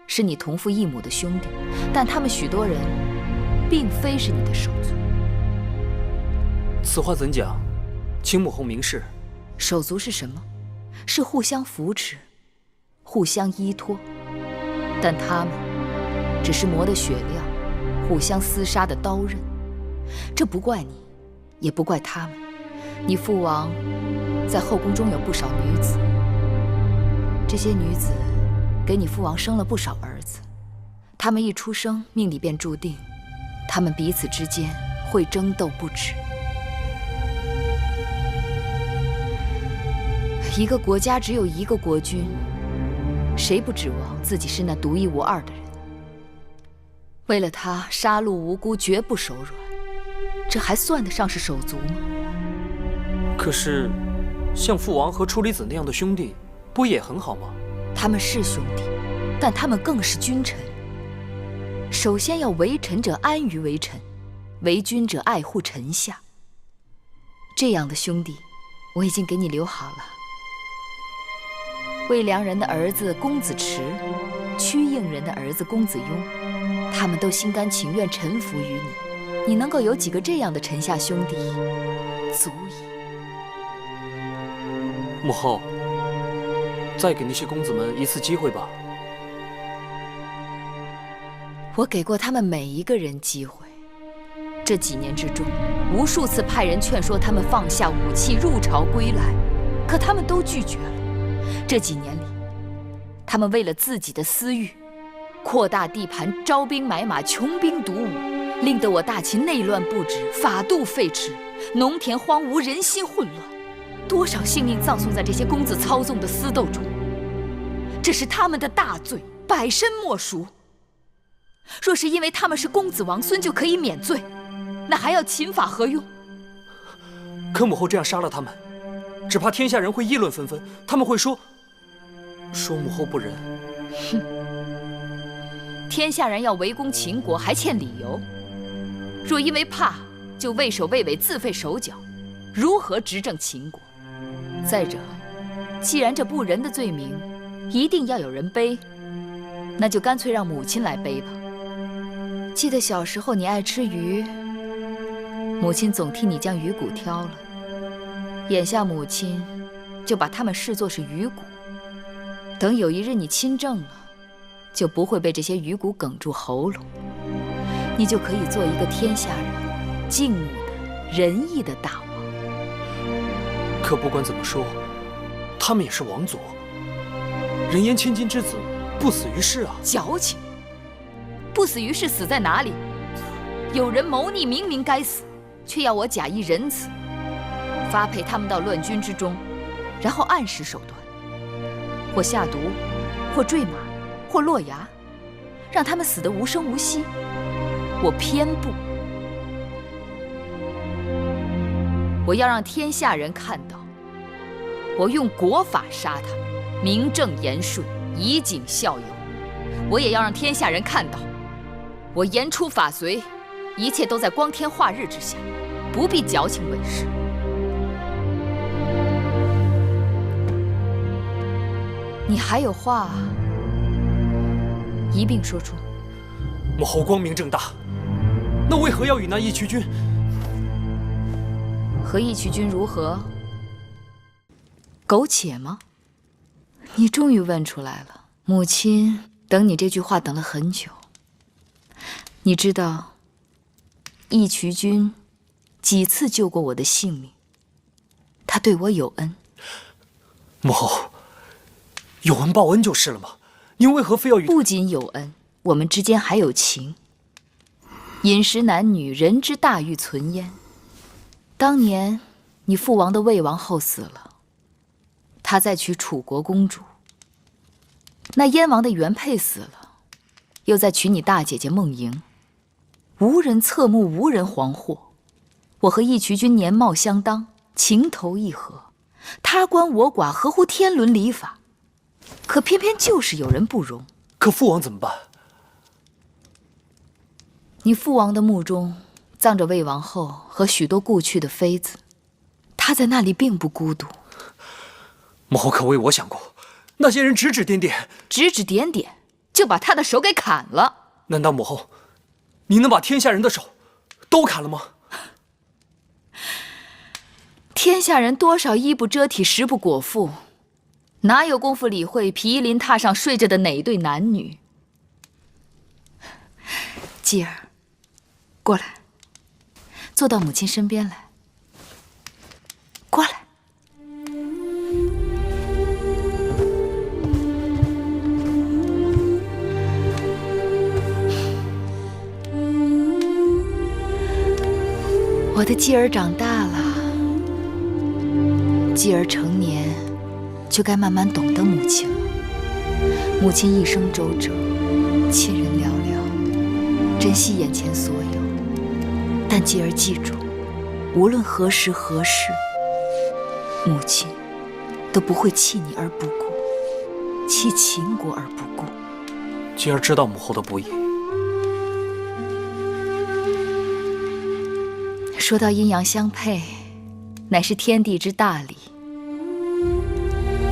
是你同父异母的兄弟，但他们许多人并非是你的手足。此话怎讲？请母后明示。手足是什么？是互相扶持，互相依托。但他们只是磨得雪亮，互相厮杀的刀刃。这不怪你，也不怪他们。你父王在后宫中有不少女子，这些女子给你父王生了不少儿子。他们一出生，命里便注定，他们彼此之间会争斗不止。一个国家只有一个国君，谁不指望自己是那独一无二的人？为了他杀戮无辜，绝不手软，这还算得上是手足吗？可是，像父王和楚离子那样的兄弟，不也很好吗？他们是兄弟，但他们更是君臣。首先要为臣者安于为臣，为君者爱护臣下。这样的兄弟，我已经给你留好了。魏良人的儿子公子迟，屈应人的儿子公子雍，他们都心甘情愿臣服于你。你能够有几个这样的臣下兄弟，足矣。母后，再给那些公子们一次机会吧。我给过他们每一个人机会。这几年之中，无数次派人劝说他们放下武器，入朝归来，可他们都拒绝了。这几年里，他们为了自己的私欲，扩大地盘，招兵买马，穷兵黩武，令得我大秦内乱不止，法度废弛，农田荒芜，人心混乱，多少性命葬送在这些公子操纵的私斗中。这是他们的大罪，百身莫赎。若是因为他们是公子王孙就可以免罪，那还要秦法何用？可母后这样杀了他们，只怕天下人会议论纷纷，他们会说母后不仁。哼！天下人要围攻秦国，还欠理由。若因为怕，就畏首畏尾，自废手脚，如何执政秦国？再者，既然这不仁的罪名一定要有人背，那就干脆让母亲来背吧。记得小时候你爱吃鱼，母亲总替你将鱼骨挑了。眼下母亲就把它们视作是鱼骨，等有一日你亲政了，就不会被这些鱼骨哽住喉咙，你就可以做一个天下人，敬慕的、仁义的大王。可不管怎么说，他们也是王族。人言千金之子，不死于世啊！矫情！不死于世死在哪里？有人谋逆，明明该死，却要我假意仁慈，发配他们到乱军之中，然后暗使手段，或下毒，或坠马，或落崖，让他们死得无声无息。我偏不，我要让天下人看到，我用国法杀他，名正言顺，以儆效尤。我也要让天下人看到，我言出法随，一切都在光天化日之下，不必矫情伪饰。你还有话，一并说出。母后光明正大，那为何要与那义渠君？和义渠君如何？苟且吗？你终于问出来了。母亲等你这句话等了很久。你知道，义渠君几次救过我的性命，他对我有恩。母后，有恩报恩就是了吗？您为何非要与……不仅有恩，我们之间还有情。饮食男女，人之大欲存焉。当年你父王的魏王后死了，他再娶楚国公主。那燕王的原配死了，又再娶你大姐姐孟莹。无人侧目，无人惶惑。我和义渠君年貌相当，情投意合，他关我寡，合乎天伦礼法。可偏偏就是有人不容。可父王怎么办？你父王的墓中葬着魏王后和许多故去的妃子，他在那里并不孤独。母后可为我想过，那些人指指点点，就把他的手给砍了。难道母后，你能把天下人的手都砍了吗？天下人多少衣不遮体，食不果腹，哪有功夫理会毗邻榻上睡着的哪对男女？继儿，过来，坐到母亲身边来。过来。我的继儿长大了，继儿成年，就该慢慢懂得母亲了。母亲一生周折，亲人寥寥，珍惜眼前所有。但继儿记住，无论何时何事，母亲都不会弃你而不顾，弃秦国而不顾。继儿知道母后的不易。说到阴阳相配，乃是天地之大理。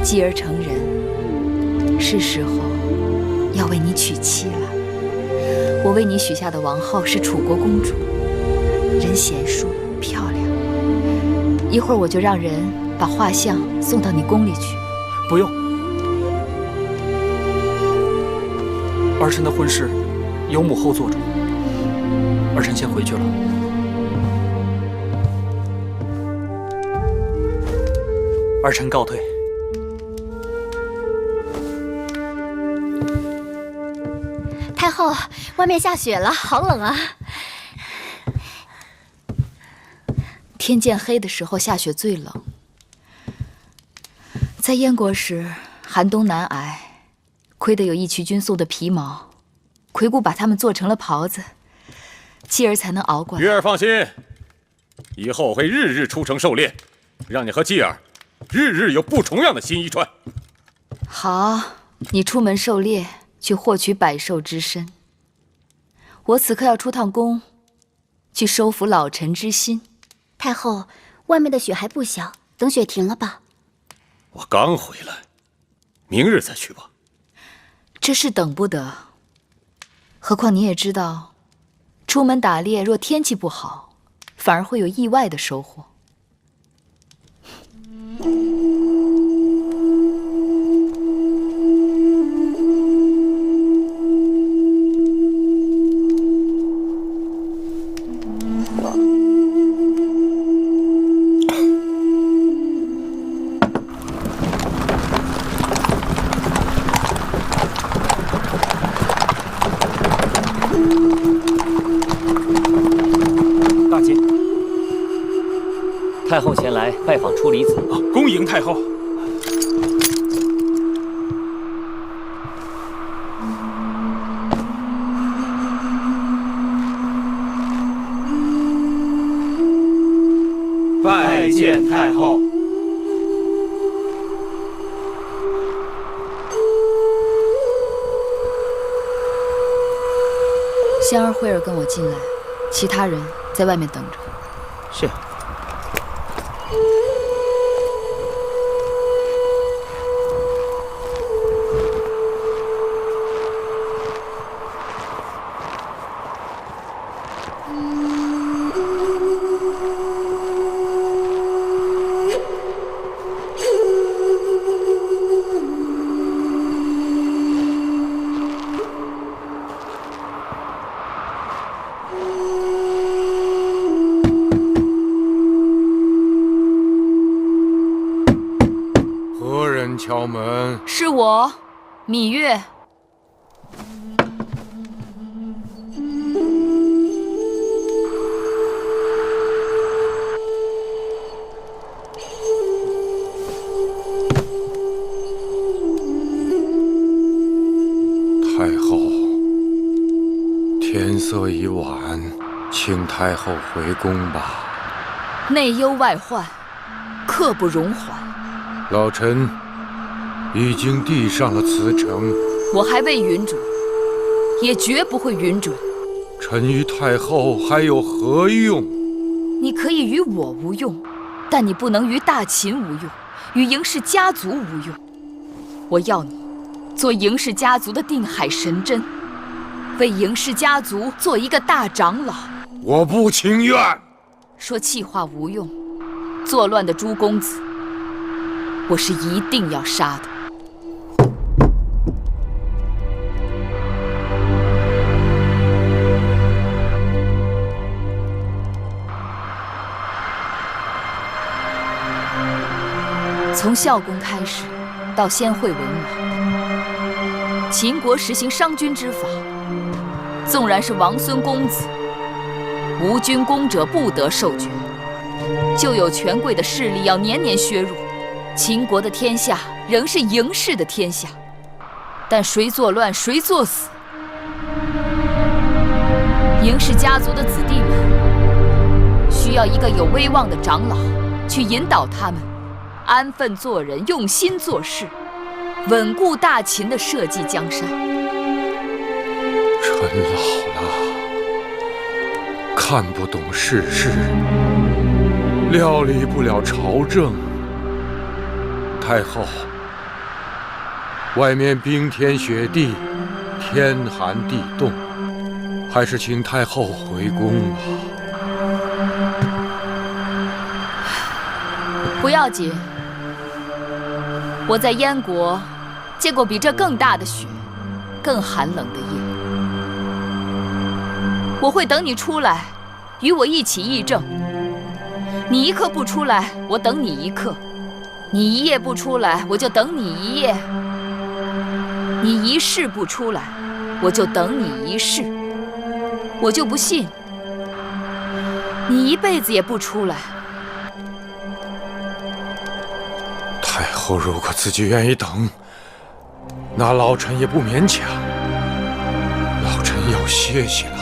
继儿成人，是时候要为你娶妻了。我为你许下的王后是楚国公主，人贤淑漂亮。一会儿我就让人把画像送到你宫里去。不用，儿臣的婚事由母后做主，儿臣先回去了。儿臣告退。太后，外面下雪了，好冷啊！天渐黑的时候下雪最冷。在燕国时，寒冬难挨，亏得有义渠君送的皮毛，魁姑把它们做成了袍子，继儿才能熬过来。玉儿放心，以后会日日出城狩猎，让你和继儿日日有不重样的新衣穿。好，你出门狩猎，去获取百兽之身。我此刻要出趟宫，去收服老臣之心。太后，外面的雪还不小，等雪停了吧。我刚回来，明日再去吧。这事等不得。何况你也知道，出门打猎若天气不好，反而会有意外的收获。挂件。太后前来拜访初离子，恭迎太后。拜见太后。仙儿、慧儿跟我进来，其他人在外面等着。是。敲门，是我，芈月。太后，天色已晚，请太后回宫吧。内忧外患，刻不容缓。老臣已经递上了辞呈，我还未允准，也绝不会允准。臣与太后还有何用？你可以与我无用，但你不能与大秦无用，与嬴氏家族无用。我要你做嬴氏家族的定海神针，为嬴氏家族做一个大长老。我不情愿。说气话无用，作乱的朱公子，我是一定要杀的。从孝公开始，到先惠文王，秦国实行商君之法。纵然是王孙公子，无军功者不得受爵。就有权贵的势力要年年削弱，秦国的天下仍是嬴氏的天下。但谁作乱，谁作死。嬴氏家族的子弟们，需要一个有威望的长老去引导他们。安分做人，用心做事，稳固大秦的社稷江山。臣老了，看不懂世事，料理不了朝政。太后，外面冰天雪地，天寒地冻，还是请太后回宫吧。不要紧。我在燕国见过比这更大的雪，更寒冷的夜。我会等你出来，与我一起议政。你一刻不出来，我等你一刻；你一夜不出来，我就等你一夜；你一世不出来，我就等你一世。我就不信你一辈子也不出来。太后如果自己愿意等，那老臣也不勉强。老臣要歇息了。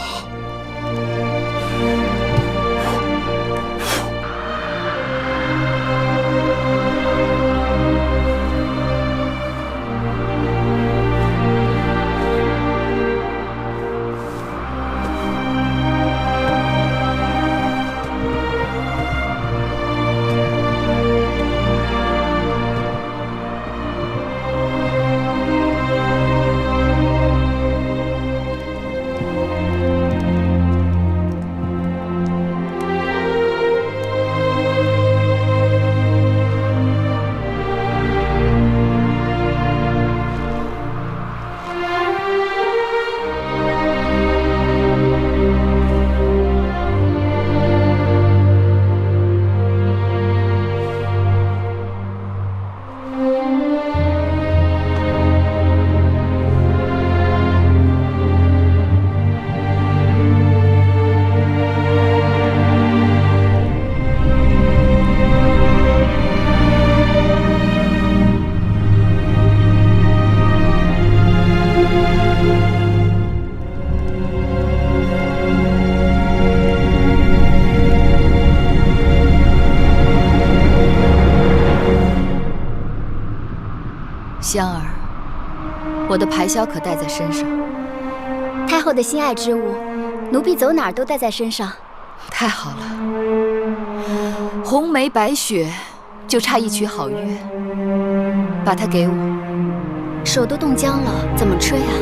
香儿，我的排箫可带在身上。太后的心爱之物，奴婢走哪儿都带在身上。太好了，红梅白雪，就差一曲好乐，把它给我。手都冻僵了，怎么吹啊？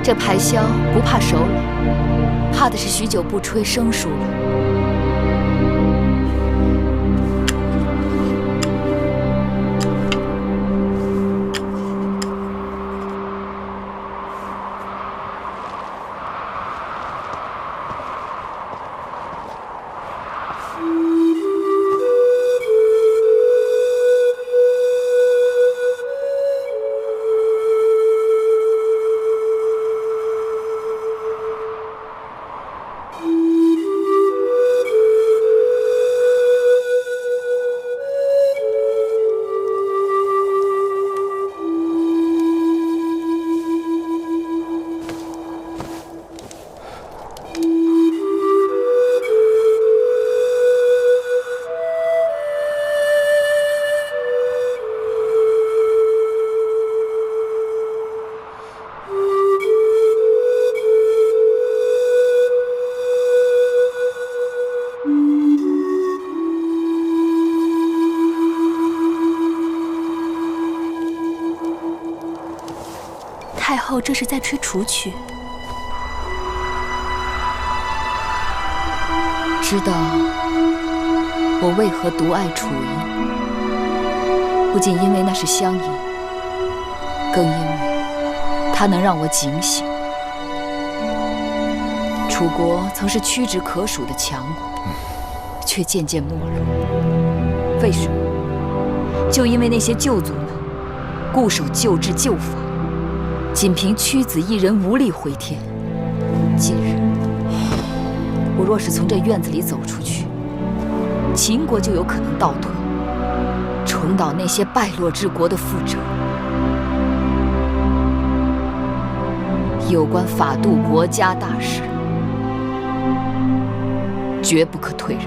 这排箫不怕手冷，怕的是许久不吹生疏了。太后这是在吹楚曲。知道我为何独爱楚音，不仅因为那是乡音，更因为它能让我警醒。楚国曾是屈指可数的强国，却渐渐没落。为什么？就因为那些旧族们固守旧制旧法，仅凭屈子一人无力回天。今日我若是从这院子里走出去，秦国就有可能倒退，重蹈那些败落之国的覆辙。有关法度国家大事，绝不可退让。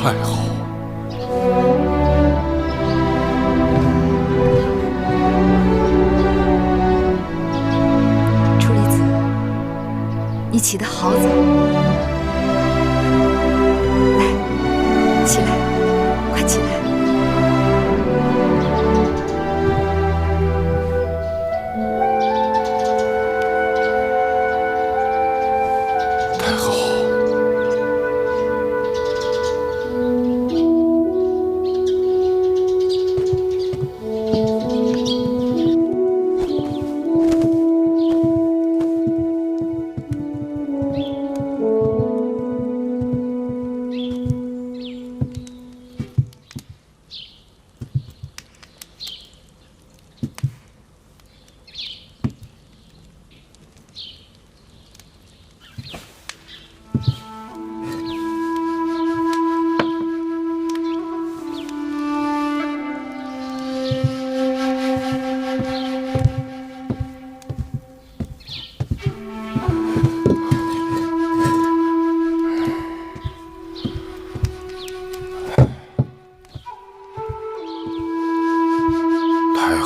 太后，楚离子，你起得好早。来，起来，快起来。太后。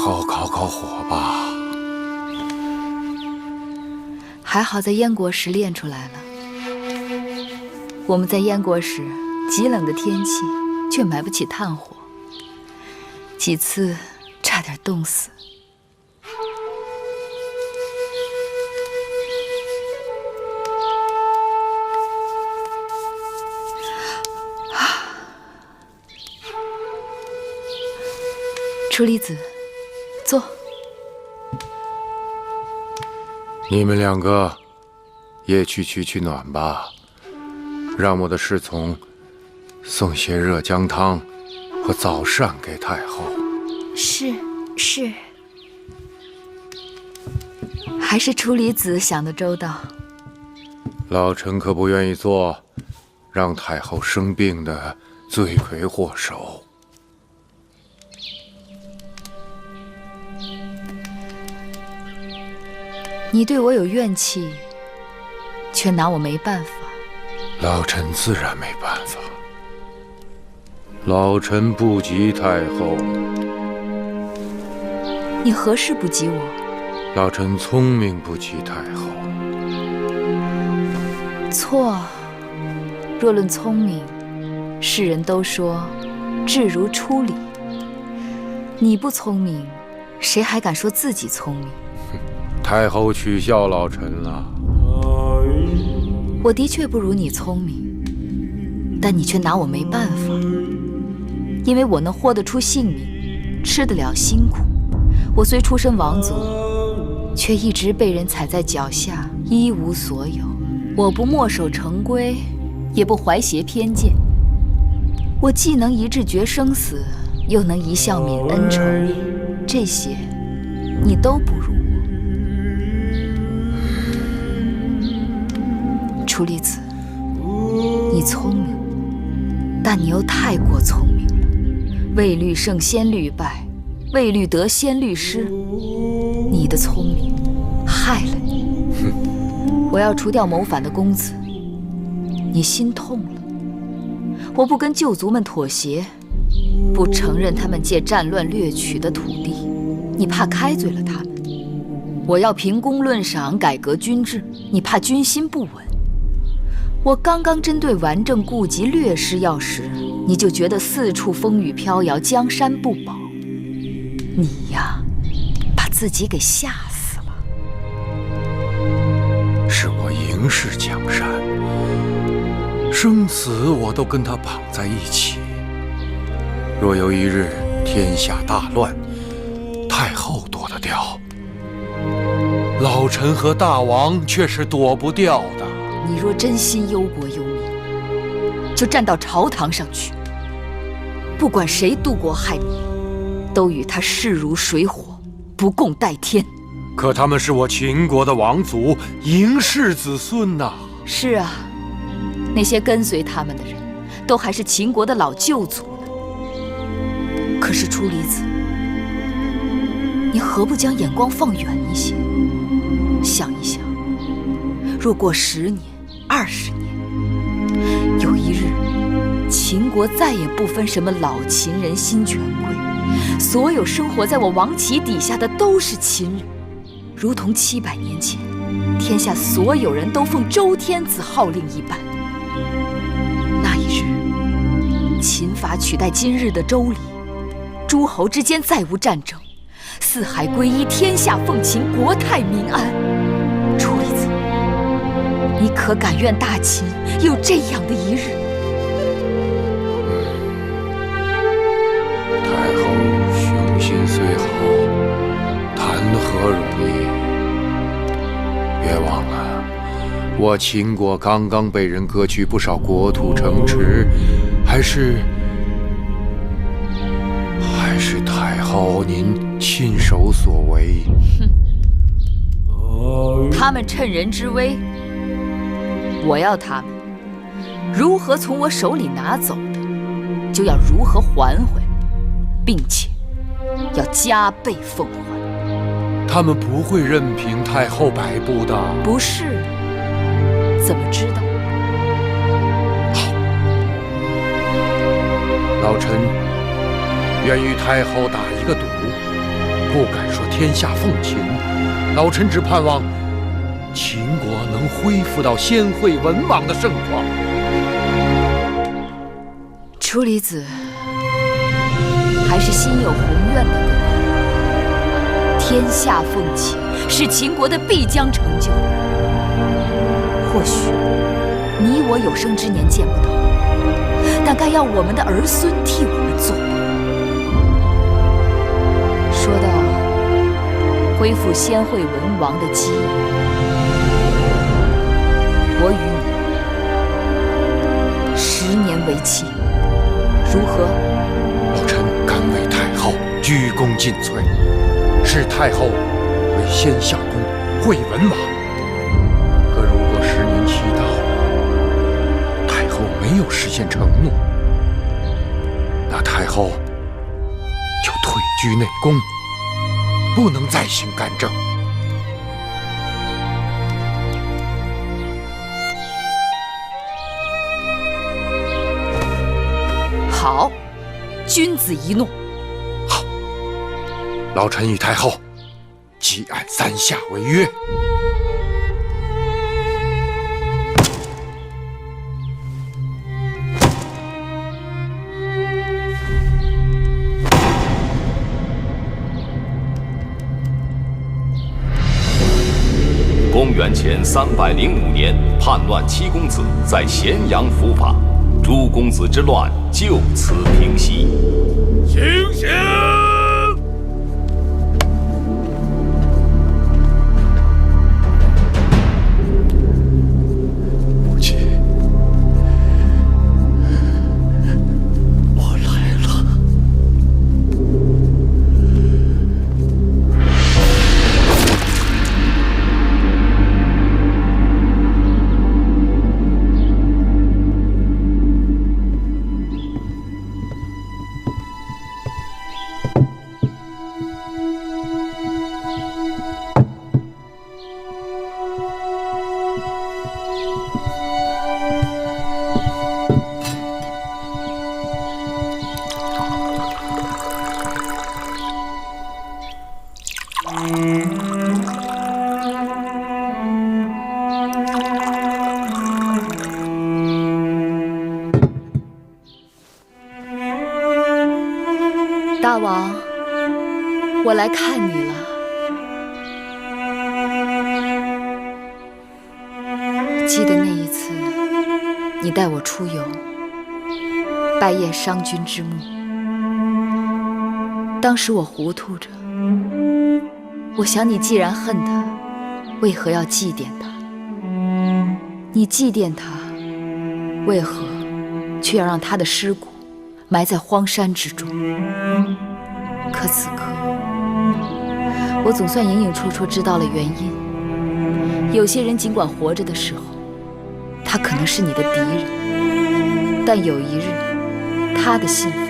后烤烤火吧。还好在燕国时练出来了。我们在燕国时，极冷的天气却买不起炭火，几次差点冻死。楚离子，坐。你们两个也去取暖吧，让我的侍从送些热姜汤和早膳给太后。是。还是楚离子想得周到。老臣可不愿意做让太后生病的罪魁祸首。你对我有怨气，却拿我没办法。老臣自然没办法。老臣不及太后。你何事不及我？老臣聪明不及太后。错。若论聪明，世人都说智如初理。你不聪明，谁还敢说自己聪明？太后取笑老臣了。我的确不如你聪明，但你却拿我没办法，因为我能豁得出性命，吃得了辛苦。我虽出身王族，却一直被人踩在脚下，一无所有。我不墨守成规，也不怀挟偏见。我既能一致决生死，又能一笑泯恩仇，这些你都不如。楚离子，你聪明，但你又太过聪明了。未虑胜先虑败，未虑得先虑失。你的聪明害了你。我要除掉谋反的公子，你心痛了。我不跟旧族们妥协，不承认他们借战乱掠取的土地，你怕开罪了他们。我要凭功论赏，改革军制，你怕军心不稳。我刚刚针对顽症痼疾略施药时，你就觉得四处风雨飘摇，江山不保。你呀，把自己给吓死了。是我赢视江山，生死我都跟他绑在一起。若有一日天下大乱，太后躲得掉，老臣和大王却是躲不掉的。你若真心忧国忧民，就站到朝堂上去，不管谁妒国害民，都与他势如水火，不共戴天。可他们是我秦国的王族，嬴氏子孙呐。是啊，那些跟随他们的人，都还是秦国的老旧族呢。可是楚离子，你何不将眼光放远一些，想一想，若过10年、20年，有一日，秦国再也不分什么老秦人、新权贵，所有生活在我王旗底下的都是秦人，如同700年前，天下所有人都奉周天子号令一般。那一日，秦法取代今日的周礼，诸侯之间再无战争，四海归一，天下奉秦，国泰民安。楚离子，你可敢愿大秦有这样的一日？太后雄心虽好，谈何容易？别忘了，我秦国刚刚被人割去不少国土城池，还是太后您亲手所为。他们趁人之危，我要他们如何从我手里拿走的，就要如何还回来，并且要加倍奉还。他们不会任凭太后摆布的。不是？怎么知道？好，老臣愿与太后打一个赌，不敢说天下奉秦，老臣只盼望秦国能恢复到先惠文王的盛况。楚离子还是心有宏愿的人，天下奉秦是秦国的必将成就。或许你我有生之年见不到，但该要我们的儿孙替我们做。说到恢复先惠文王的基业，我与你10年为期，如何？老臣敢为太后鞠躬尽瘁，视太后为先孝公、惠文王。可如果10年期到了，太后没有实现承诺，那太后就退居内宫，不能再行干政。好，君子一诺。好，老臣与太后即按3下为约。公元前305年，叛乱七公子在咸阳伏法，诸公子之乱就此平息。清醒！母亲，我来了。大王，我来看你了。记得那一次，你带我出游，拜谒商君之墓。当时我糊涂着，我想你既然恨他，为何要祭奠他？你祭奠他，为何却要让他的尸骨埋在荒山之中？可此刻，我总算隐隐绰绰知道了原因。有些人尽管活着的时候，他可能是你的敌人，但有一日，他的信奉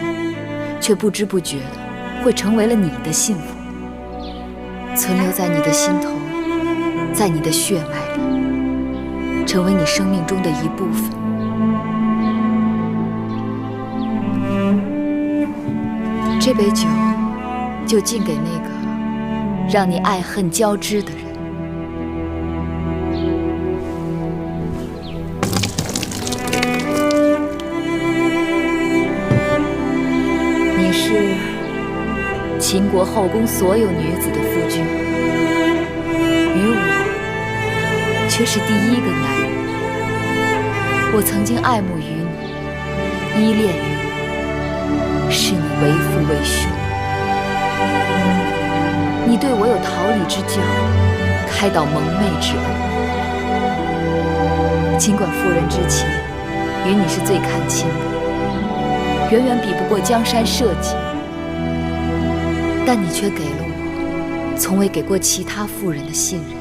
却不知不觉的会成为了你的信奉，存留在你的心头，在你的血脉里，成为你生命中的一部分。这杯酒就敬给那个让你爱恨交织的人。你是秦国后宫所有女子的夫君，于我却是第一个男人。我曾经爱慕于你，依恋于你，视你为父为兄。你对我有桃李之交，开导蒙昧之恩。尽管妇人之情与你是最看轻的，远远比不过江山社稷，但你却给了我从未给过其他妇人的信任。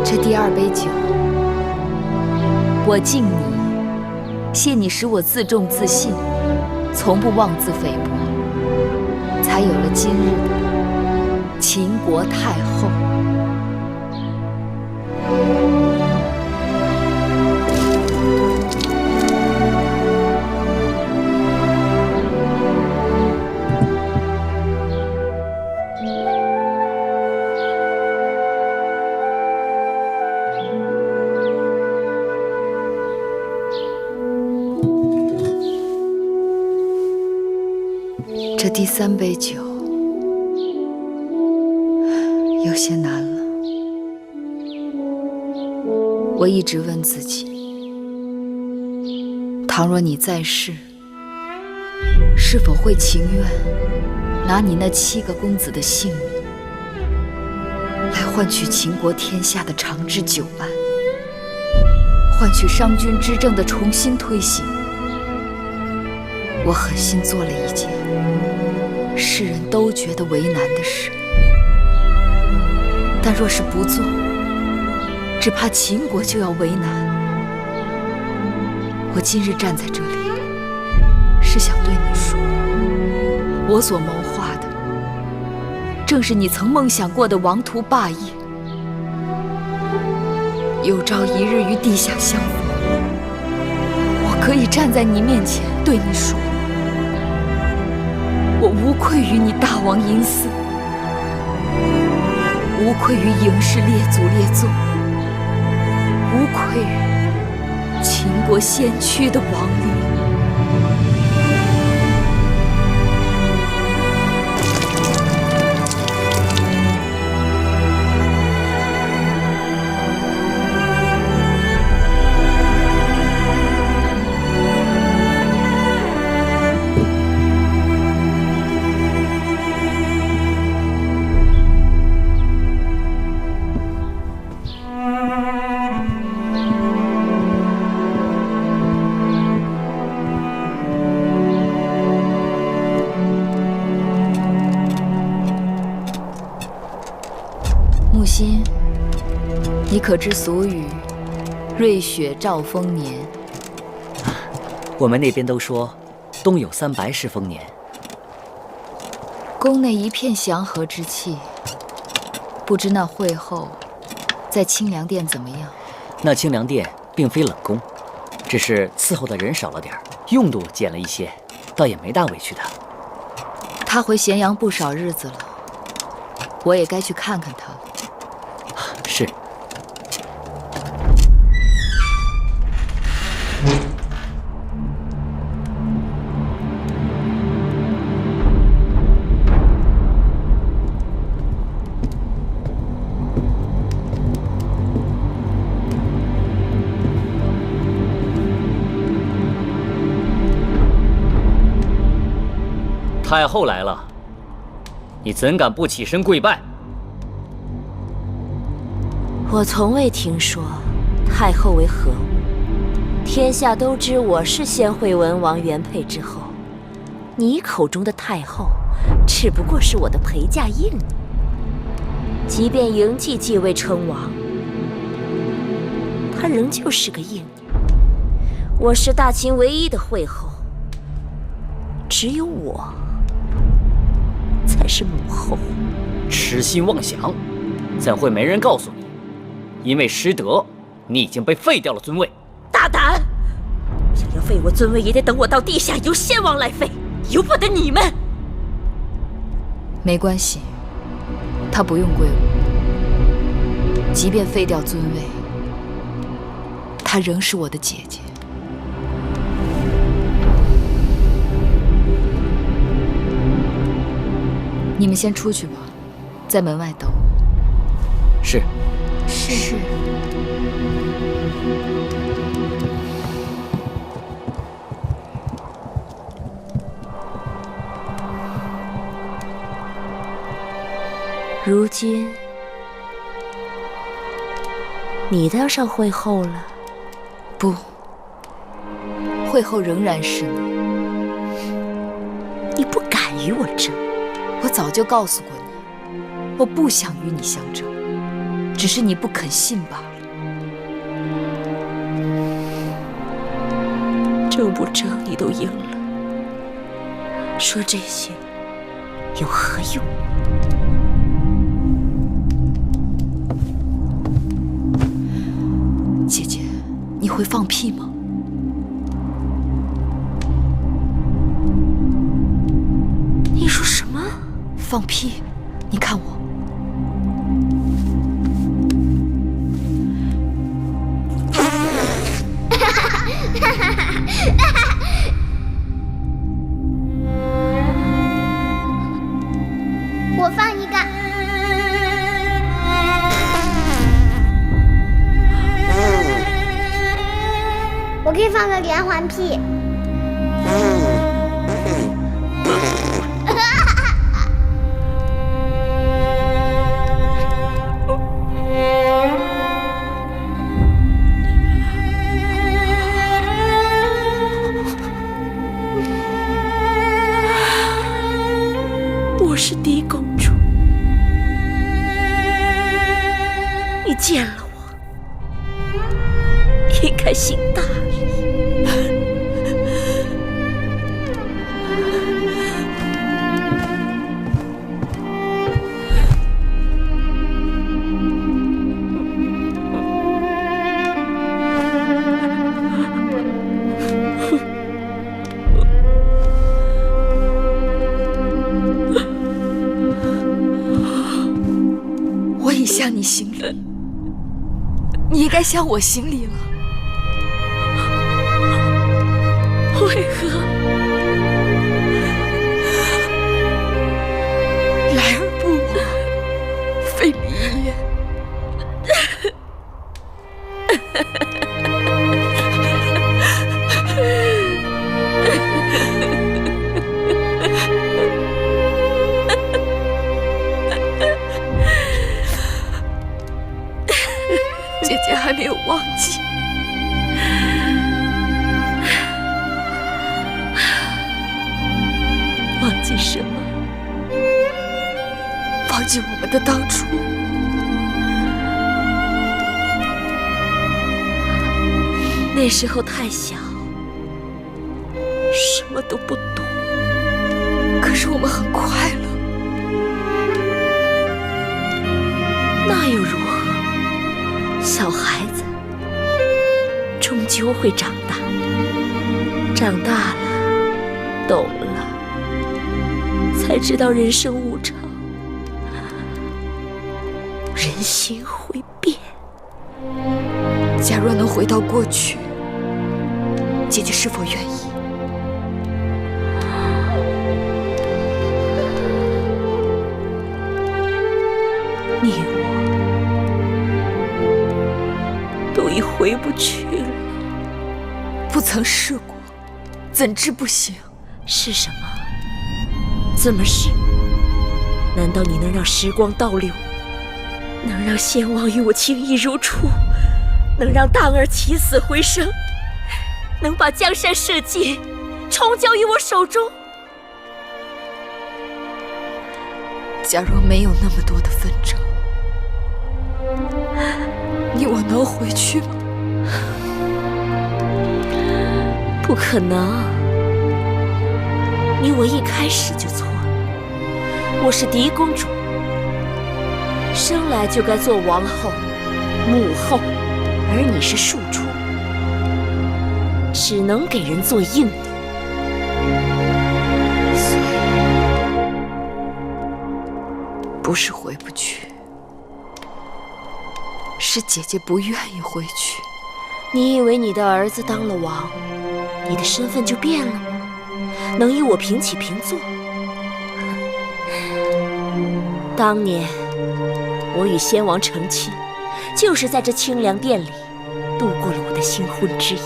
这第二杯酒，我敬你，谢你使我自重自信，从不妄自菲薄，才有了今日的秦国太后。这第3杯酒有些难了。我一直问自己，倘若你在世，是否会情愿拿你那7个公子的性命，来换取秦国天下的长治久安，换取商君之政的重新推行？我狠心做了一件世人都觉得为难的事，但若是不做，只怕秦国就要为难。我今日站在这里，是想对你说，我所谋划的，正是你曾梦想过的王图霸业。有朝一日与地下相逢，我可以站在你面前对你说，我无愧于你大王嬴驷，无愧于嬴氏列祖列宗，无愧于秦国先驱的王陵。木心，你可知俗语“瑞雪兆丰年”？我们那边都说，冬有300是丰年。宫内一片祥和之气，不知那会后在清凉殿怎么样？那清凉殿并非冷宫，只是伺候的人少了点，用度减了一些，倒也没大委屈他。他回咸阳不少日子了，我也该去看看他了。是。太后来了，你怎敢不起身跪拜？我从未听说太后为何物，天下都知我是先惠文王原配之后，你口中的太后只不过是我的陪嫁应女。即便嬴稷继位称王，她仍旧是个应女。我是大秦唯一的惠后，只有我才是母后。痴心妄想，怎会没人告诉你？因为失德，你已经被废掉了尊位。大胆！想要废我尊位，也得等我到地下由先王来废，由不得你们。没关系，他不用归我。即便废掉尊位，她仍是我的姐姐。你们先出去吧，在门外等我。是。是。如今，你当上惠后了？不，惠后仍然是你。你不敢与我争。我早就告诉过你，我不想与你相争，只是你不肯信罢了。争不争你都赢了，说这些有何用？姐姐，你会放屁吗？你说什么？放屁！你看我。放个连环屁。我是狄公主，你见了我，应该行大礼。向你行礼，你应该向我行礼了。为何来而不往，非礼亦乐。姐姐还没有忘记，忘记什么？忘记我们的当初。那时候太小，什么都不懂。可是我们很快乐。那又如何？小孩子终究会长大，长大了，懂了，才知道人生无常，人心会变。假若能回到过去，姐姐是否愿意？你我都已回不去了。不曾试过，怎知不行？是什么？怎么试？难道你能让时光倒流？能让先王与我情谊如初？能让荡儿起死回生？能把江山社稷重交于我手中？假若没有那么多的纷争，你我能回去吗？不可能，你我一开始就错了。我是狄公主，生来就该做王后、母后，而你是庶出，只能给人做应女。所以，不是回不去，是姐姐不愿意回去。你以为你的儿子当了王，你的身份就变了吗？能与我平起平坐？当年我与先王成亲，就是在这清凉殿里度过了我的新婚之夜。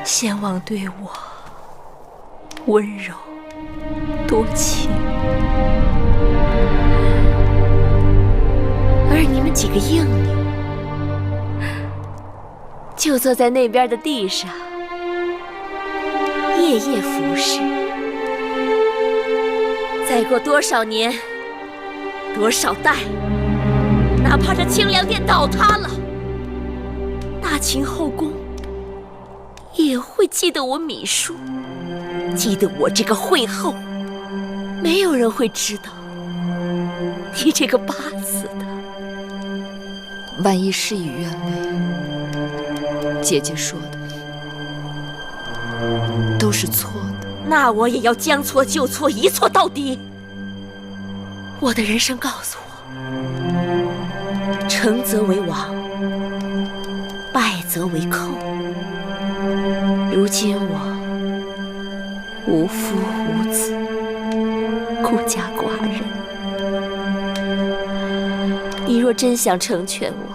先王对我温柔多情，而你们几个应女就坐在那边的地上，夜夜服侍。再过多少年，多少代，哪怕这清凉殿倒塌了，大秦后宫也会记得我芈姝，记得我这个惠后。没有人会知道你这个八字的。万一事与愿违，姐姐说的都是错的。那我也要将错就错，一错到底。我的人生告诉我，成则为王，败则为寇。如今我无夫无子，孤家寡人。你若真想成全我，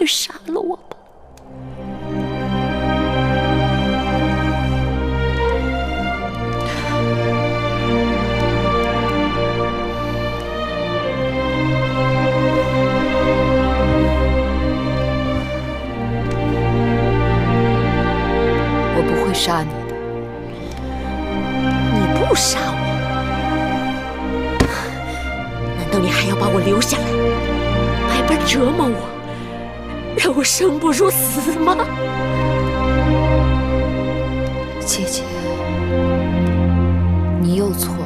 去杀了我吧。我不会杀你的。你不杀我，难道你还要把我留下来，白白折磨我，让我生不如死吗？姐姐，你又错了。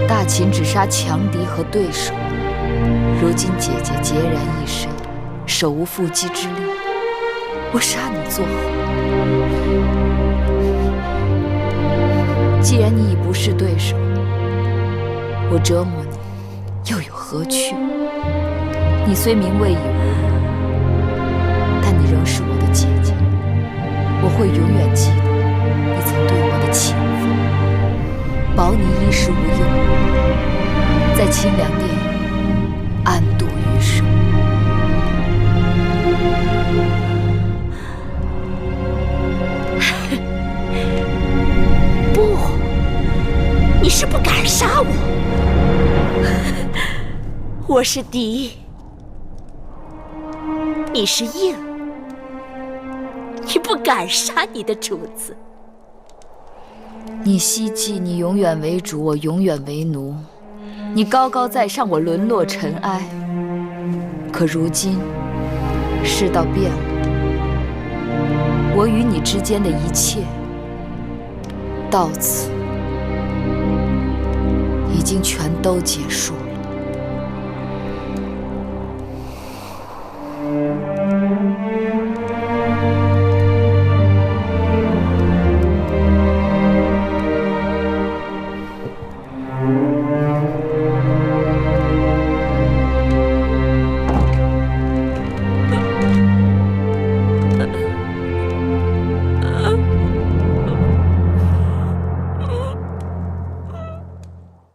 大秦只杀强敌和对手，如今姐姐孑然一身，手无缚鸡之力，我杀你作何？既然你已不是对手，我折磨你又有何趣？你虽名位已无，但你仍是我的姐姐，我会永远记得你曾对我的情分，保你衣食无忧，在清凉殿安度余生。不，你是不敢杀我，我是敌，你是应，你不敢杀你的主子。你希冀你永远为主，我永远为奴；你高高在上，我沦落尘埃。可如今世道变了，我与你之间的一切到此已经全都结束了。